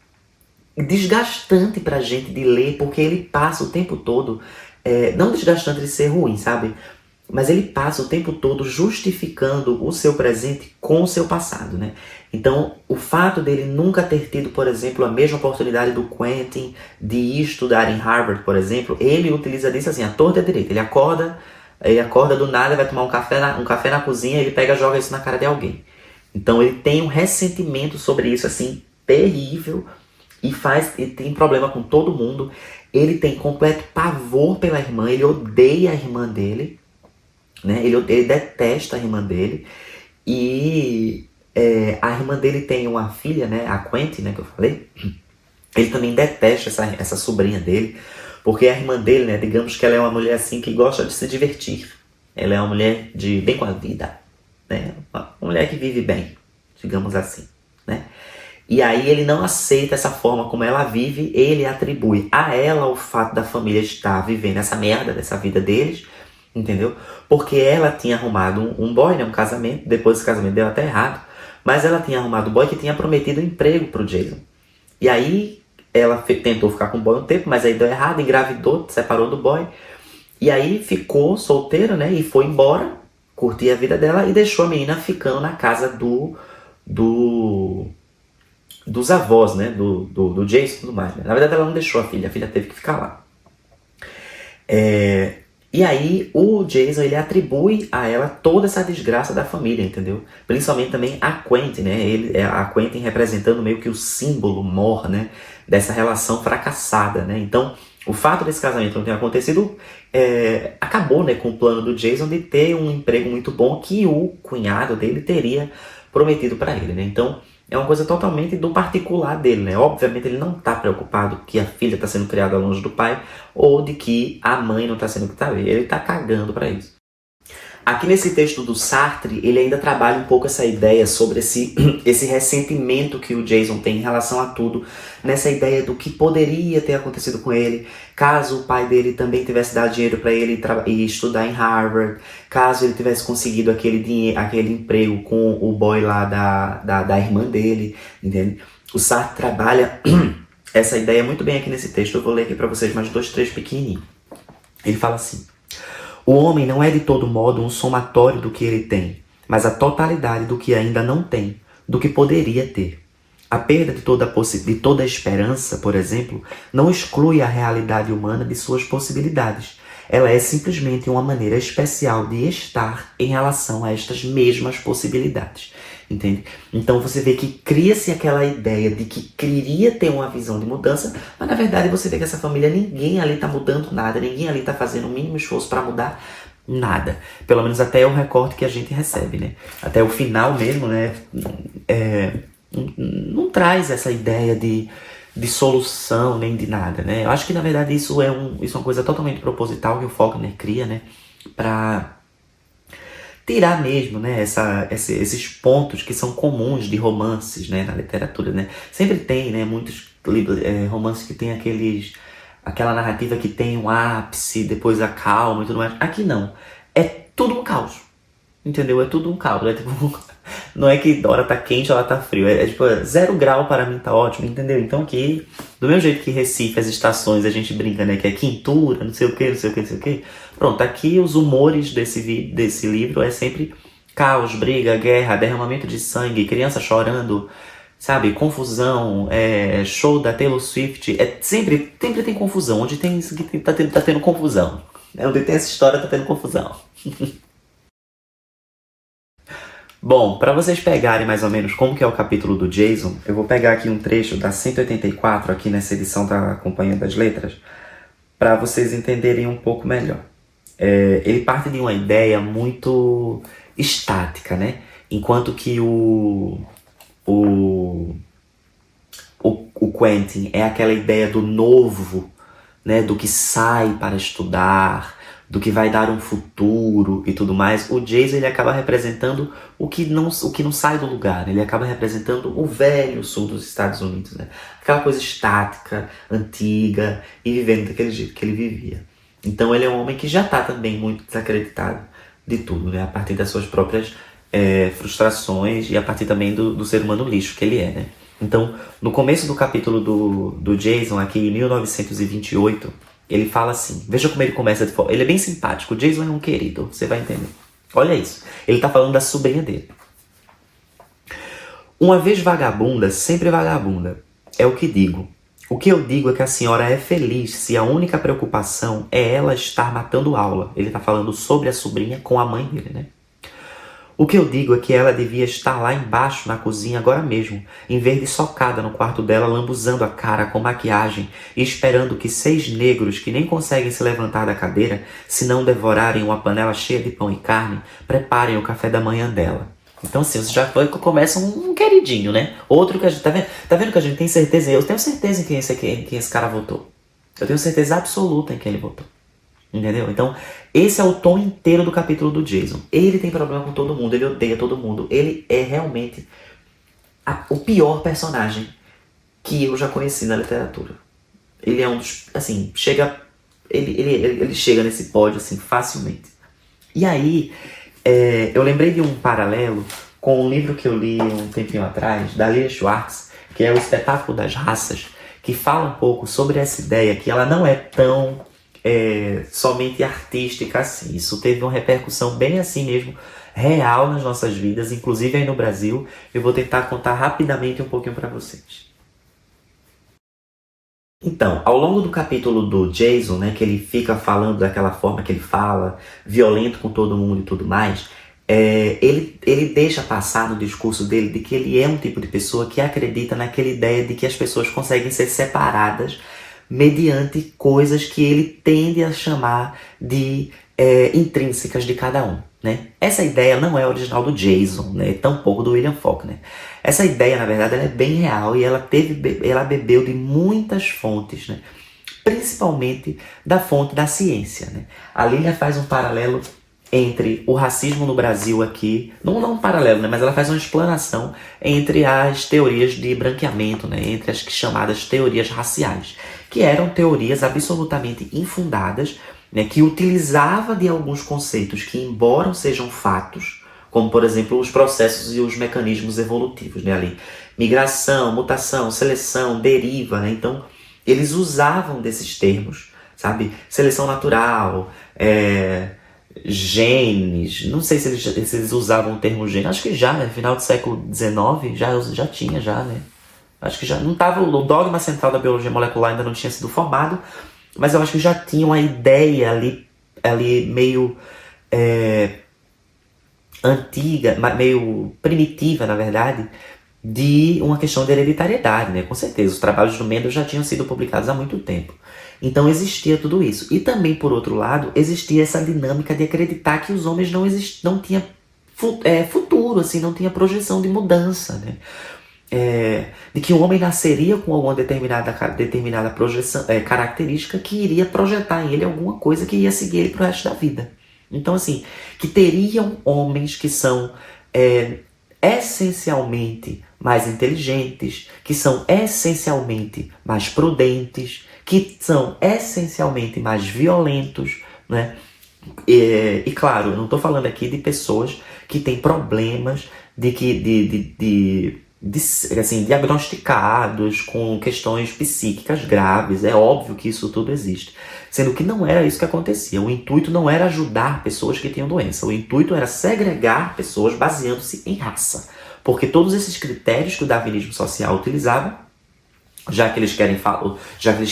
desgastante pra gente de ler, porque ele passa o tempo todo, não desgastante de ser ruim, sabe? Mas ele passa o tempo todo justificando o seu presente com o seu passado, né? Então, o fato dele nunca ter tido, por exemplo, a mesma oportunidade do Quentin de ir estudar em Harvard, por exemplo, ele utiliza disso assim, à torta e à direita. Ele acorda do nada, vai tomar um café na cozinha, ele pega e joga isso na cara de alguém. Então, ele tem um ressentimento sobre isso, assim, terrível, e tem problema com todo mundo. Ele tem completo pavor pela irmã, ele odeia a irmã dele, né? Ele detesta a irmã dele. E a irmã dele tem uma filha, né? A Quentin, né? Que eu falei. Ele também detesta essa sobrinha dele. Porque a irmã dele, né? Digamos que ela é uma mulher assim que gosta de se divertir. Ela é uma mulher de bem com a vida, né? Uma mulher que vive bem, digamos assim, né? E aí ele não aceita essa forma como ela vive. Ele atribui a ela o fato da família estar vivendo essa merda dessa vida deles, entendeu? Porque ela tinha arrumado um boy, né? Um casamento. Depois esse casamento deu até errado. Mas ela tinha arrumado um boy que tinha prometido um emprego pro Jason. E aí ela tentou ficar com o boy um tempo, mas aí deu errado, engravidou, separou do boy. E aí ficou solteira, né? E foi embora, curtir a vida dela e deixou a menina ficando na casa do dos avós, né, do Jason e tudo mais. Né? Na verdade, ela não deixou a filha teve que ficar lá. E aí, o Jason, ele atribui a ela toda essa desgraça da família, entendeu? Principalmente também a Quentin, né? A Quentin representando meio que o símbolo mor, né? Dessa relação fracassada, né? Então, o fato desse casamento não ter acontecido acabou, né, com o plano do Jason de ter um emprego muito bom que o cunhado dele teria prometido para ele, né? Então, é uma coisa totalmente do particular dele, né? Obviamente ele não está preocupado que a filha está sendo criada longe do pai ou de que a mãe não está sendo criada. Ele está cagando para isso. Aqui nesse texto do Sartre, ele ainda trabalha um pouco essa ideia sobre esse ressentimento que o Jason tem em relação a tudo, nessa ideia do que poderia ter acontecido com ele, caso o pai dele também tivesse dado dinheiro para ele ir estudar em Harvard, caso ele tivesse conseguido aquele emprego com o boy lá da irmã dele, entende? O Sartre trabalha essa ideia muito bem aqui nesse texto. Eu vou ler aqui para vocês mais 2 trechos pequenininhos. Ele fala assim: o homem não é de todo modo um somatório do que ele tem, mas a totalidade do que ainda não tem, do que poderia ter. A perda de toda a esperança, por exemplo, não exclui a realidade humana de suas possibilidades. Ela é simplesmente uma maneira especial de estar em relação a estas mesmas possibilidades. Entende? Então você vê que cria-se aquela ideia de que queria ter uma visão de mudança, mas na verdade você vê que essa família, ninguém ali está mudando nada, ninguém ali está fazendo o mínimo esforço para mudar nada. Pelo menos até o recorte que a gente recebe, né? Até o final mesmo, né? Não traz essa ideia de solução nem de nada, né? Eu acho que na verdade isso é uma coisa totalmente proposital que o Faulkner cria, né? Para tirar mesmo, né, esses pontos que são comuns de romances, né, na literatura, né? Sempre tem, né, muitos romances que tem aquela narrativa que tem um ápice, depois a calma e tudo mais. Aqui não. É tudo um caos. Entendeu? É tudo um caos. É tipo, não é que hora tá quente ou ela tá frio. É tipo, 0 grau para mim tá ótimo, entendeu? Então aqui, do mesmo jeito que Recife, as estações, a gente brinca, né, que é quintura, não sei o que, não sei o que, não sei o que. Pronto, aqui os humores desse livro é sempre caos, briga, guerra, derramamento de sangue, criança chorando, sabe, confusão, show da Taylor Swift. Sempre tem confusão. Onde tá tendo confusão. Onde tem essa história tá tendo confusão. Bom, para vocês pegarem mais ou menos como que é o capítulo do Jason, eu vou pegar aqui um trecho da 184, aqui nessa edição da Companhia das Letras, para vocês entenderem um pouco melhor. Ele parte de uma ideia muito estática, né? Enquanto que o Quentin é aquela ideia do novo, né? Do que sai para estudar, do que vai dar um futuro e tudo mais. O Jason, ele acaba representando o que não sai do lugar. Ele acaba representando o velho sul dos Estados Unidos, né? Aquela coisa estática, antiga e vivendo daquele jeito que ele vivia. Então ele é um homem que já está também muito desacreditado de tudo, né? A partir das suas próprias frustrações e a partir também do ser humano lixo que ele é, né? Então, no começo do capítulo do Jason, aqui em 1928, ele fala assim, veja como ele começa de forma. Ele é bem simpático, o Jason é um querido, você vai entender. Olha isso, ele está falando da sobrinha dele. Uma vez vagabunda, sempre vagabunda, é o que digo. O que eu digo é que a senhora é feliz se a única preocupação é ela estar matando aula. Ele está falando sobre a sobrinha com a mãe dele, né? O que eu digo é que ela devia estar lá embaixo na cozinha agora mesmo, em vez de socada no quarto dela, lambuzando a cara com maquiagem e esperando que 6 negros que nem conseguem se levantar da cadeira, se não devorarem uma panela cheia de pão e carne, preparem o café da manhã dela. Então assim, você já começa um queridinho, né? Outro que a gente tá vendo que a gente tem certeza, eu tenho certeza em quem esse cara votou. Eu tenho certeza absoluta em quem ele votou. Entendeu? Então, esse é o tom inteiro do capítulo do Jason. Ele tem problema com todo mundo, ele odeia todo mundo. Ele é realmente o pior personagem que eu já conheci na literatura. Ele é um dos, assim, ele chega nesse pódio, assim, facilmente. E aí, eu lembrei de um paralelo com um livro que eu li um tempinho atrás, da Lia Schwartz, que é O Espetáculo das Raças, que fala um pouco sobre essa ideia que ela não é tão somente artística assim. Isso teve uma repercussão bem assim mesmo real nas nossas vidas, inclusive aí no Brasil. Eu vou tentar contar rapidamente um pouquinho para vocês. Então, ao longo do capítulo do Jason, né, que ele fica falando daquela forma que ele fala, violento com todo mundo e tudo mais, ele deixa passar no discurso dele de que ele é um tipo de pessoa que acredita naquela ideia de que as pessoas conseguem ser separadas mediante coisas que ele tende a chamar de intrínsecas de cada um, né? Essa ideia não é original do Jason, né? Tampouco do William Faulkner. Essa ideia, na verdade, ela é bem real e ela bebeu de muitas fontes, né? Principalmente da fonte da ciência, né? A Lilia faz um paralelo entre o racismo no Brasil aqui, não um paralelo, né, mas ela faz uma explanação entre as teorias de branqueamento, né, entre as chamadas teorias raciais, que eram teorias absolutamente infundadas, né, que utilizava de alguns conceitos que, embora sejam fatos, como por exemplo os processos e os mecanismos evolutivos, né, ali, migração, mutação, seleção, deriva, né, então eles usavam desses termos, sabe, seleção natural, genes, não sei se eles usavam o termo gene, acho que já, né, final do século XIX, já tinha, né, acho que já não estava, o dogma central da biologia molecular ainda não tinha sido formado, mas eu acho que já tinha uma ideia ali meio antiga, meio primitiva, na verdade, de uma questão de hereditariedade, né, com certeza, os trabalhos do Mendel já tinham sido publicados há muito tempo. Então existia tudo isso. E também, por outro lado, existia essa dinâmica de acreditar que os homens não tinham futuro, assim, não tinha projeção de mudança, né? De que o homem nasceria com alguma determinada projeção, característica que iria projetar em ele alguma coisa que ia seguir ele pro resto da vida. Então, assim, que teriam homens que são essencialmente mais inteligentes, que são essencialmente mais prudentes, que são essencialmente mais violentos, né? E claro, eu não estou falando aqui de pessoas que têm problemas assim, diagnosticados com questões psíquicas graves. É óbvio que isso tudo existe. Sendo que não era isso que acontecia. O intuito não era ajudar pessoas que tinham doença. O intuito era segregar pessoas baseando-se em raça. Porque todos esses critérios que o darwinismo social utilizava, já que eles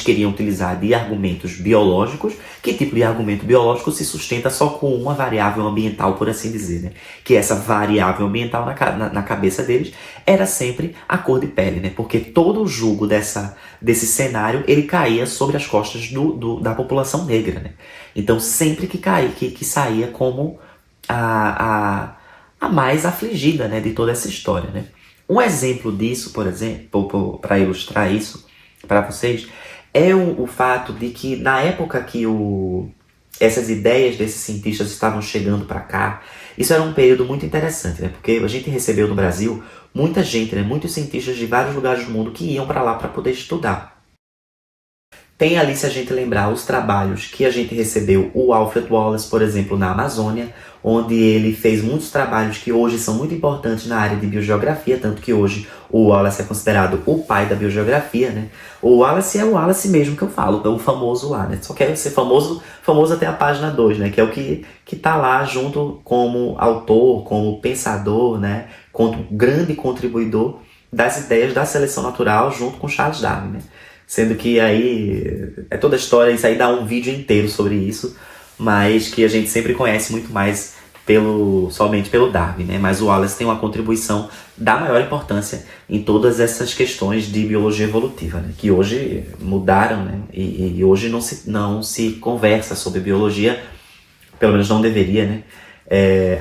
queriam utilizar de argumentos biológicos, que tipo de argumento biológico se sustenta só com uma variável ambiental, por assim dizer, né? Que essa variável ambiental na cabeça deles era sempre a cor de pele, né? Porque todo o jugo desse cenário, ele caía sobre as costas da população negra, né? Então sempre que saía como a mais afligida, né, de toda essa história, né? Um exemplo disso, por exemplo, para ilustrar isso para vocês, é o fato de que na época que essas ideias desses cientistas estavam chegando para cá, isso era um período muito interessante, né? Porque a gente recebeu no Brasil muita gente, né? Muitos cientistas de vários lugares do mundo que iam para lá para poder estudar. Tem ali, se a gente lembrar, os trabalhos que a gente recebeu, o Alfred Wallace, por exemplo, na Amazônia, onde ele fez muitos trabalhos que hoje são muito importantes na área de biogeografia, tanto que hoje o Wallace é considerado o pai da biogeografia, né? O Wallace é o Wallace mesmo que eu falo, é o famoso lá, né? Só quero ser famoso até a página 2, né? Que é o que tá lá junto como autor, como pensador, né? Como grande contribuidor das ideias da seleção natural junto com Charles Darwin, né? Sendo que aí é toda a história, isso aí dá um vídeo inteiro sobre isso, mas que a gente sempre conhece muito mais somente pelo Darwin, né? Mas o Wallace tem uma contribuição da maior importância em todas essas questões de biologia evolutiva, né? Que hoje mudaram, né? E hoje não se conversa sobre biologia, pelo menos não deveria, né?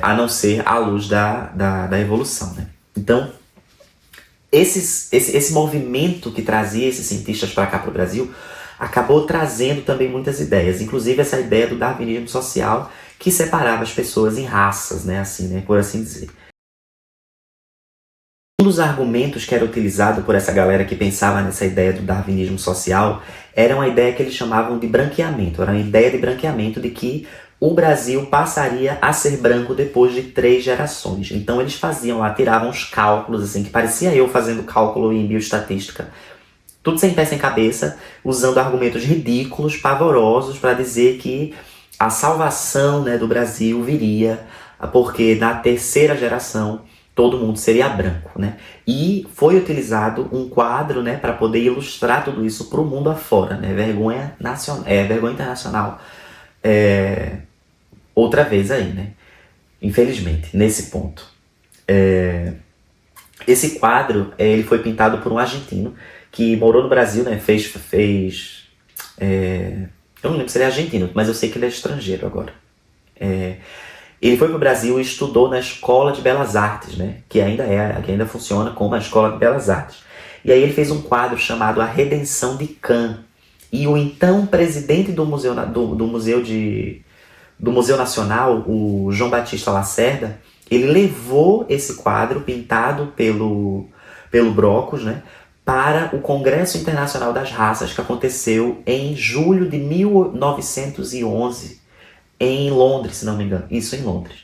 A não ser à luz da evolução, né? Então, esse movimento que trazia esses cientistas para cá, para o Brasil, acabou trazendo também muitas ideias, inclusive essa ideia do darwinismo social, que separava as pessoas em raças, né, assim, né, por assim dizer. Um dos argumentos que era utilizado por essa galera que pensava nessa ideia do darwinismo social era uma ideia que eles chamavam de branqueamento. Era uma ideia de branqueamento de que o Brasil passaria a ser branco depois de 3 gerações. Então eles faziam lá, tiravam uns cálculos, assim, que parecia eu fazendo cálculo em bioestatística, tudo sem pé sem cabeça, usando argumentos ridículos, pavorosos, para dizer que a salvação, né, do Brasil viria porque na terceira geração todo mundo seria branco, né? E foi utilizado um quadro, né, para poder ilustrar tudo isso para o mundo afora, né? Vergonha nacional, vergonha internacional, outra vez aí, né? Infelizmente, nesse ponto. Esse quadro, ele foi pintado por um argentino que morou no Brasil, né? Eu não lembro se ele é argentino, mas eu sei que ele é estrangeiro agora. Ele foi para o Brasil e estudou na Escola de Belas Artes, né? Que ainda funciona como a Escola de Belas Artes. E aí ele fez um quadro chamado A Redenção de Can. E o então presidente do Museu Nacional, o João Batista Lacerda, ele levou esse quadro pintado pelo Brocos, né, para o Congresso Internacional das Raças, que aconteceu em julho de 1911, em Londres, se não me engano. Isso, em Londres.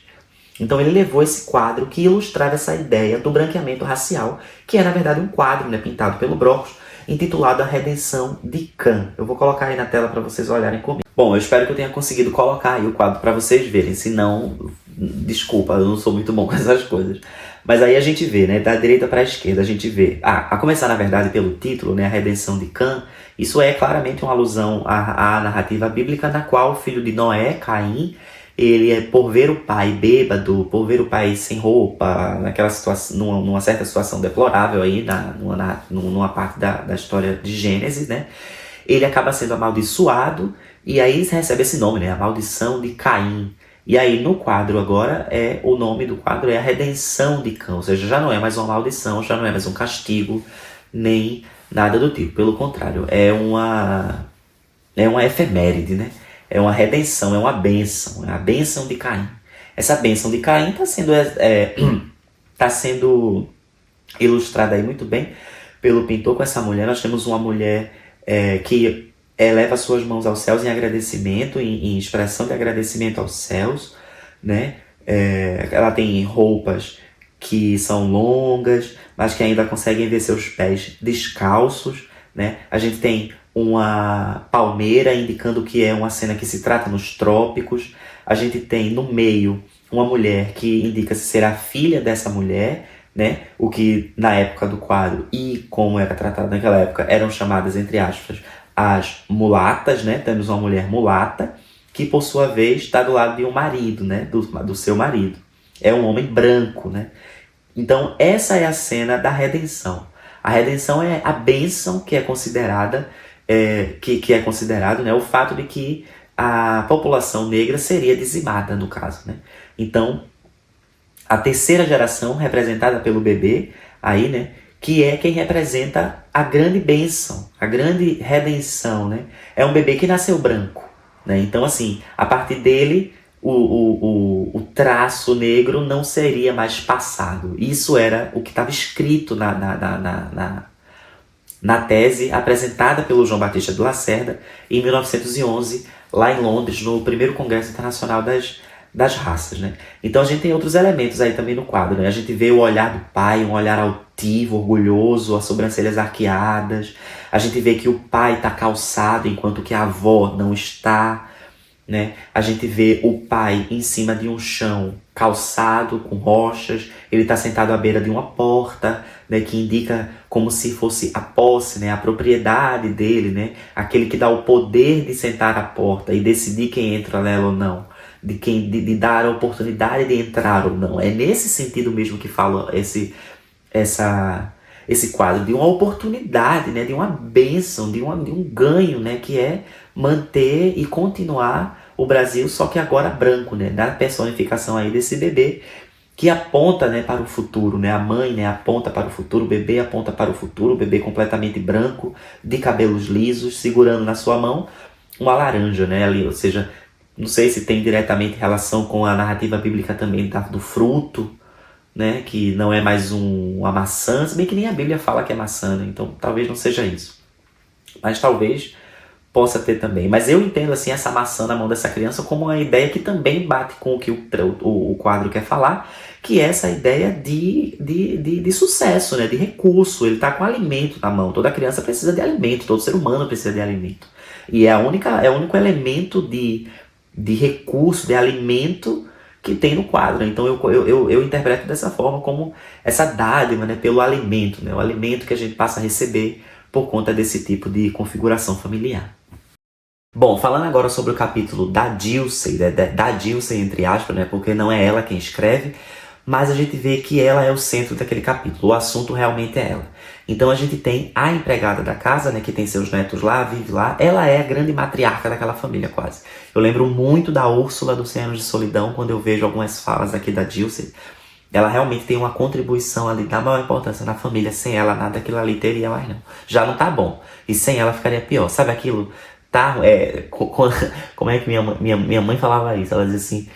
Então ele levou esse quadro que ilustrava essa ideia do branqueamento racial, que é, na verdade, um quadro, né, pintado pelo Brocos, intitulado A Redenção de Can. Eu vou colocar aí na tela para vocês olharem comigo. Bom, eu espero que eu tenha conseguido colocar aí o quadro para vocês verem, se não, desculpa, eu não sou muito bom com essas coisas. Mas aí a gente vê, né, da direita para a esquerda, a gente vê, a começar na verdade pelo título, né, A Redenção de Can, isso é claramente uma alusão à narrativa bíblica na qual o filho de Noé, Caim, ele por ver o pai bêbado, por ver o pai sem roupa, naquela situação, numa certa situação deplorável aí, numa parte da história de Gênesis, né, ele acaba sendo amaldiçoado, e aí recebe esse nome, né, a maldição de Caim. E aí no quadro agora, o nome do quadro é A Redenção de Can, ou seja, já não é mais uma maldição, já não é mais um castigo, nem nada do tipo. Pelo contrário, é uma efeméride, né? É uma redenção, é uma bênção, é a bênção de Caim. Essa bênção de Caim está sendo ilustrada aí muito bem pelo pintor com essa mulher. Nós temos uma mulher que eleva suas mãos aos céus em agradecimento, em expressão de agradecimento aos céus, né? Ela tem roupas que são longas, mas que ainda conseguem ver seus pés descalços, né? A gente tem uma palmeira indicando que é uma cena que se trata nos trópicos. A gente tem no meio uma mulher que indica ser a filha dessa mulher, né? O que na época do quadro e como era tratado naquela época eram chamadas, entre aspas, as mulatas, né? Temos uma mulher mulata que por sua vez está do lado de um marido, né? Do seu marido. É um homem branco, né? Então essa é a cena da redenção. A redenção é a bênção que é considerada, que é considerado, né, o fato de que a população negra seria dizimada, no caso, né? Então, a terceira geração, representada pelo bebê, aí, né, que é quem representa a grande bênção, a grande redenção, né? É um bebê que nasceu branco, né? Então, assim, a partir dele, o traço negro não seria mais passado. Isso era o que estava escrito na tese apresentada pelo João Batista de Lacerda em 1911, lá em Londres, no primeiro Congresso Internacional das Raças, né? Então a gente tem outros elementos aí também no quadro, né? A gente vê o olhar do pai, um olhar altivo, orgulhoso, as sobrancelhas arqueadas. A gente vê que o pai está calçado enquanto que a avó não está, né? A gente vê o pai em cima de um chão calçado com rochas. Ele está sentado à beira de uma porta, né, que indica como se fosse a posse, né, a propriedade dele, né? Aquele que dá o poder de sentar à porta e decidir quem entra nela ou não, de dar a oportunidade de entrar ou não. É nesse sentido mesmo que fala esse quadro, de uma oportunidade, né, de uma bênção, de um ganho, né, que é manter e continuar o Brasil, só que agora branco, né, da personificação aí desse bebê que aponta, né, para o futuro, né, a mãe, né, aponta para o futuro, o bebê aponta para o futuro, o bebê completamente branco, de cabelos lisos, segurando na sua mão uma laranja, né, ali, ou seja, não sei se tem diretamente relação com a narrativa bíblica também do fruto, né, que não é mais uma maçã, se bem que nem a Bíblia fala que é maçã, né, então talvez não seja isso, mas talvez possa ter também. Mas eu entendo assim essa maçã na mão dessa criança como uma ideia que também bate com o que o quadro quer falar, que é essa ideia de sucesso, né, de recurso. Ele está com alimento na mão. Toda criança precisa de alimento, todo ser humano precisa de alimento. E é o único elemento de recurso, de alimento que tem no quadro. Então eu interpreto dessa forma, como essa dádiva, né, pelo alimento, né, o alimento que a gente passa a receber por conta desse tipo de configuração familiar. Bom, falando agora sobre o capítulo da Dilce, da Dilce entre aspas, né, porque não é ela quem escreve, mas a gente vê que ela é o centro daquele capítulo, o assunto realmente é ela. Então a gente tem a empregada da casa, né, que tem seus netos lá, vive lá, ela é a grande matriarca daquela família quase. Eu lembro muito da Úrsula do 100 Anos de Solidão, quando eu vejo algumas falas aqui da Dilce. Ela realmente tem uma contribuição ali da maior importância na família, sem ela nada daquilo ali teria mais não. Já não tá bom, e sem ela ficaria pior. Sabe aquilo? Tá, como é que minha mãe falava isso? Ela dizia assim,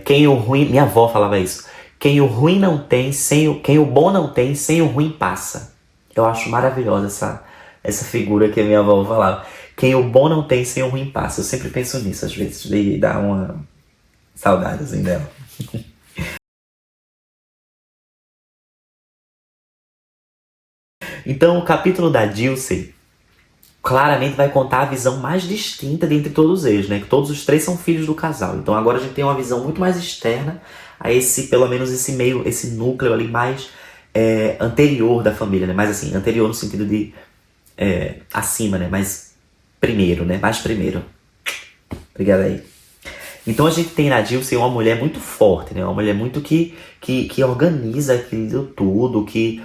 quem o ruim, minha avó falava isso, quem o ruim não tem, quem o bom não tem, sem o ruim passa. Eu acho maravilhosa essa figura que a minha avó falava. Quem o bom não tem, sem o ruim passa. Eu sempre penso nisso às vezes, de dar uma saudade assim dela. Então o capítulo da Dilce claramente vai contar a visão mais distinta dentre todos eles, né? Que todos os três são filhos do casal. Então agora a gente tem uma visão muito mais externa a pelo menos esse núcleo ali mais anterior da família, né? Mais assim, anterior no sentido de acima, né? Mais primeiro, né? Mais primeiro. Obrigado aí. Então a gente tem na Dilce uma mulher muito forte, né? Uma mulher muito que organiza aquilo tudo, que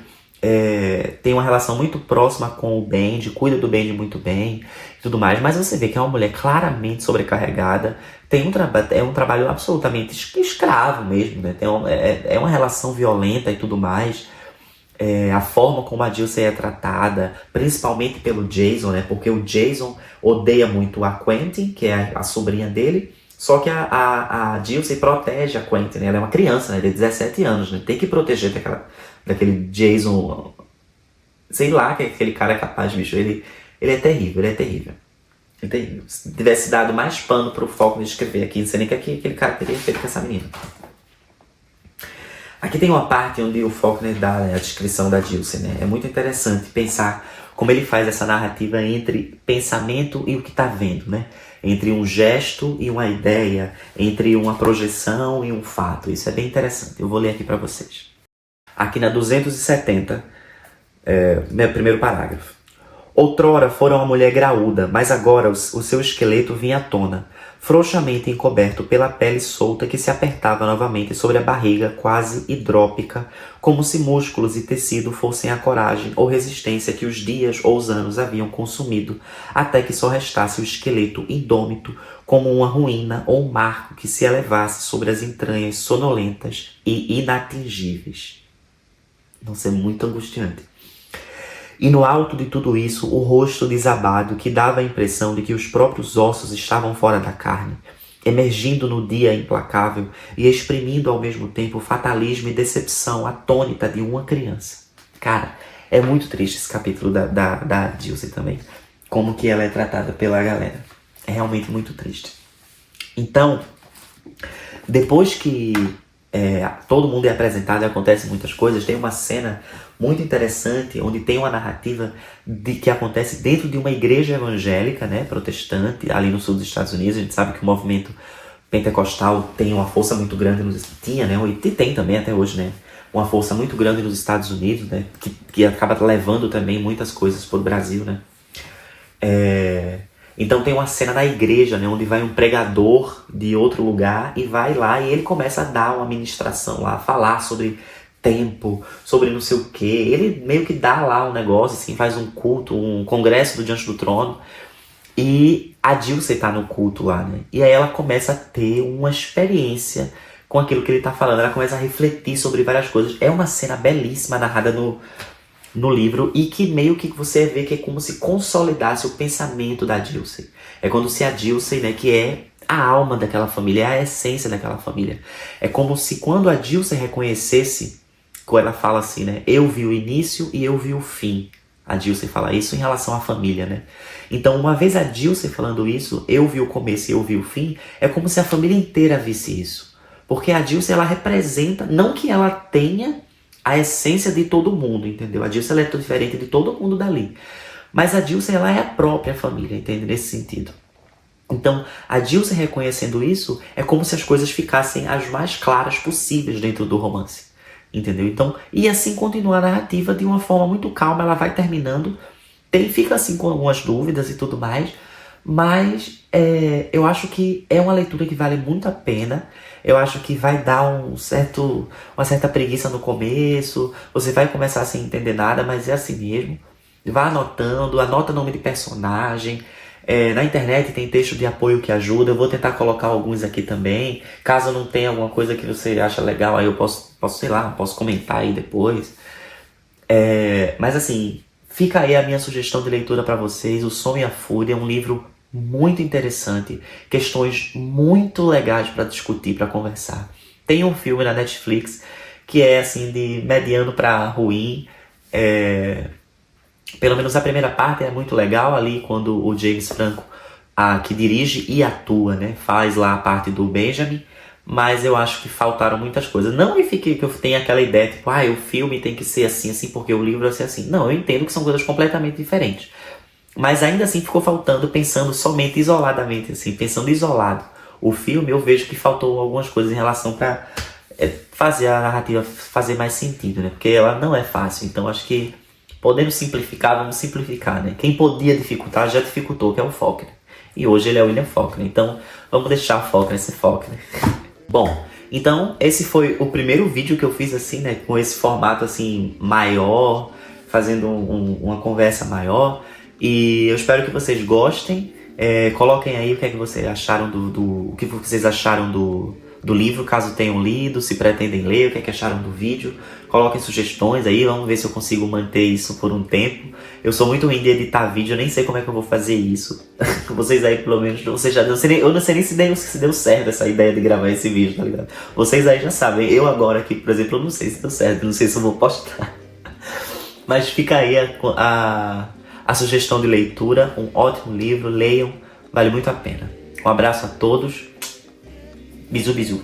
tem uma relação muito próxima com o Bendy, cuida do Bendy muito bem e tudo mais, mas você vê que é uma mulher claramente sobrecarregada, tem um trabalho absolutamente escravo mesmo, né? É uma relação violenta e tudo mais. A forma como a Dilce é tratada, principalmente pelo Jason, né? Porque o Jason odeia muito a Quentin, que é a sobrinha dele, só que a Dilce protege a Quentin, né? Ela é uma criança, né? De 17 anos, né? Tem que proteger daquele Jason, sei lá que aquele cara é capaz, bicho. Ele é terrível, ele é terrível. Ele é terrível. Se tivesse dado mais pano pro Faulkner escrever aqui, não sei nem o que aquele cara teria feito com essa menina. Aqui tem uma parte onde o Faulkner dá, né, a descrição da Dilce, né? É muito interessante pensar como ele faz essa narrativa entre pensamento e o que está vendo, né? Entre um gesto e uma ideia, entre uma projeção e um fato. Isso é bem interessante. Eu vou ler aqui para vocês. Aqui na 270, meu primeiro parágrafo. Outrora fora uma mulher graúda, mas agora o seu esqueleto vinha à tona, frouxamente encoberto pela pele solta que se apertava novamente sobre a barriga quase hidrópica, como se músculos e tecido fossem a coragem ou resistência que os dias ou os anos haviam consumido, até que só restasse o esqueleto indômito, como uma ruína ou um marco que se elevasse sobre as entranhas sonolentas e inatingíveis. Nossa, é muito angustiante. E no alto de tudo isso, o rosto desabado que dava a impressão de que os próprios ossos estavam fora da carne, emergindo no dia implacável e exprimindo ao mesmo tempo fatalismo e decepção atônita de uma criança. Cara, é muito triste esse capítulo da Dilce também, como que ela é tratada pela galera. É realmente muito triste. Então, depois que todo mundo é apresentado e acontecem muitas coisas, tem uma cena muito interessante onde tem uma narrativa que acontece dentro de uma igreja evangélica, né, protestante, ali no sul dos Estados Unidos. A gente sabe que o movimento pentecostal tem uma força muito grande tinha, né, e tem também até hoje, né, uma força muito grande nos Estados Unidos, né, que acaba levando também muitas coisas para o Brasil, né. Então tem uma cena na igreja, né, onde vai um pregador de outro lugar e vai lá e ele começa a dar uma ministração lá, a falar sobre tempo, sobre não sei o que. Ele meio que dá lá um negócio, assim, faz um culto, um congresso do Diante do Trono. E a Dilce tá no culto lá, né? E aí ela começa a ter uma experiência com aquilo que ele tá falando. Ela começa a refletir sobre várias coisas. É uma cena belíssima narrada no livro e que meio que você vê que é como se consolidasse o pensamento da Dilce. É quando se a Dilce, né, que é a alma daquela família, é a essência daquela família. É como se quando a Dilce reconhecesse, quando ela fala assim, né, eu vi o início e eu vi o fim. A Dilce fala isso em relação à família, né? Então, uma vez a Dilce falando isso, eu vi o começo e eu vi o fim, é como se a família inteira visse isso. Porque a Dilce, ela representa, não que ela tenha a essência de todo mundo, entendeu? A Dilce, ela é diferente de todo mundo dali. Mas a Dilce, ela é a própria família, entende? Nesse sentido. Então, a Dilce reconhecendo isso, é como se as coisas ficassem as mais claras possíveis dentro do romance. Entendeu? Então, e assim continua a narrativa de uma forma muito calma, ela vai terminando. Fica assim com algumas dúvidas e tudo mais, mas eu acho que é uma leitura que vale muito a pena. Eu acho que vai dar uma certa preguiça no começo, você vai começar sem entender nada, mas é assim mesmo. Vá anotando, anota nome de personagem. Na internet tem texto de apoio que ajuda, eu vou tentar colocar alguns aqui também. Caso não tenha alguma coisa que você acha legal, aí eu posso sei lá, posso comentar aí depois. Mas assim, fica aí a minha sugestão de leitura para vocês. O Som e a Fúria é um livro muito interessante, questões muito legais para discutir, para conversar. Tem um filme na Netflix que é assim de mediano para ruim. Pelo menos a primeira parte é muito legal ali quando o James Franco, que dirige e atua, né, faz lá a parte do Benjamin. Mas eu acho que faltaram muitas coisas. Não que eu tenha aquela ideia, tipo, o filme tem que ser assim, assim, porque o livro vai ser assim. Não, eu entendo que são coisas completamente diferentes. Mas ainda assim ficou faltando, pensando somente isoladamente, assim, pensando isolado. O filme, eu vejo que faltou algumas coisas em relação para fazer a narrativa fazer mais sentido, né? Porque ela não é fácil. Então acho que podemos simplificar, vamos simplificar, né? Quem podia dificultar, já dificultou, que é o Faulkner. E hoje ele é o William Faulkner. Então vamos deixar o Faulkner ser Faulkner. Bom, então esse foi o primeiro vídeo que eu fiz assim, né, com esse formato assim maior, fazendo uma conversa maior, e eu espero que vocês gostem. Coloquem aí o que é que vocês acharam o que vocês acharam do livro, caso tenham lido, se pretendem ler, o que é que acharam do vídeo. Coloquem sugestões aí, vamos ver se eu consigo manter isso por um tempo. Eu sou muito ruim de editar vídeo, eu nem sei como é que eu vou fazer isso. Vocês aí, pelo menos, eu não sei nem se deu certo essa ideia de gravar esse vídeo, tá ligado? Vocês aí já sabem, eu agora aqui, por exemplo, eu não sei se deu certo, não sei se eu vou postar. Mas fica aí a sugestão de leitura, um ótimo livro, leiam, vale muito a pena. Um abraço a todos, bisu bisu.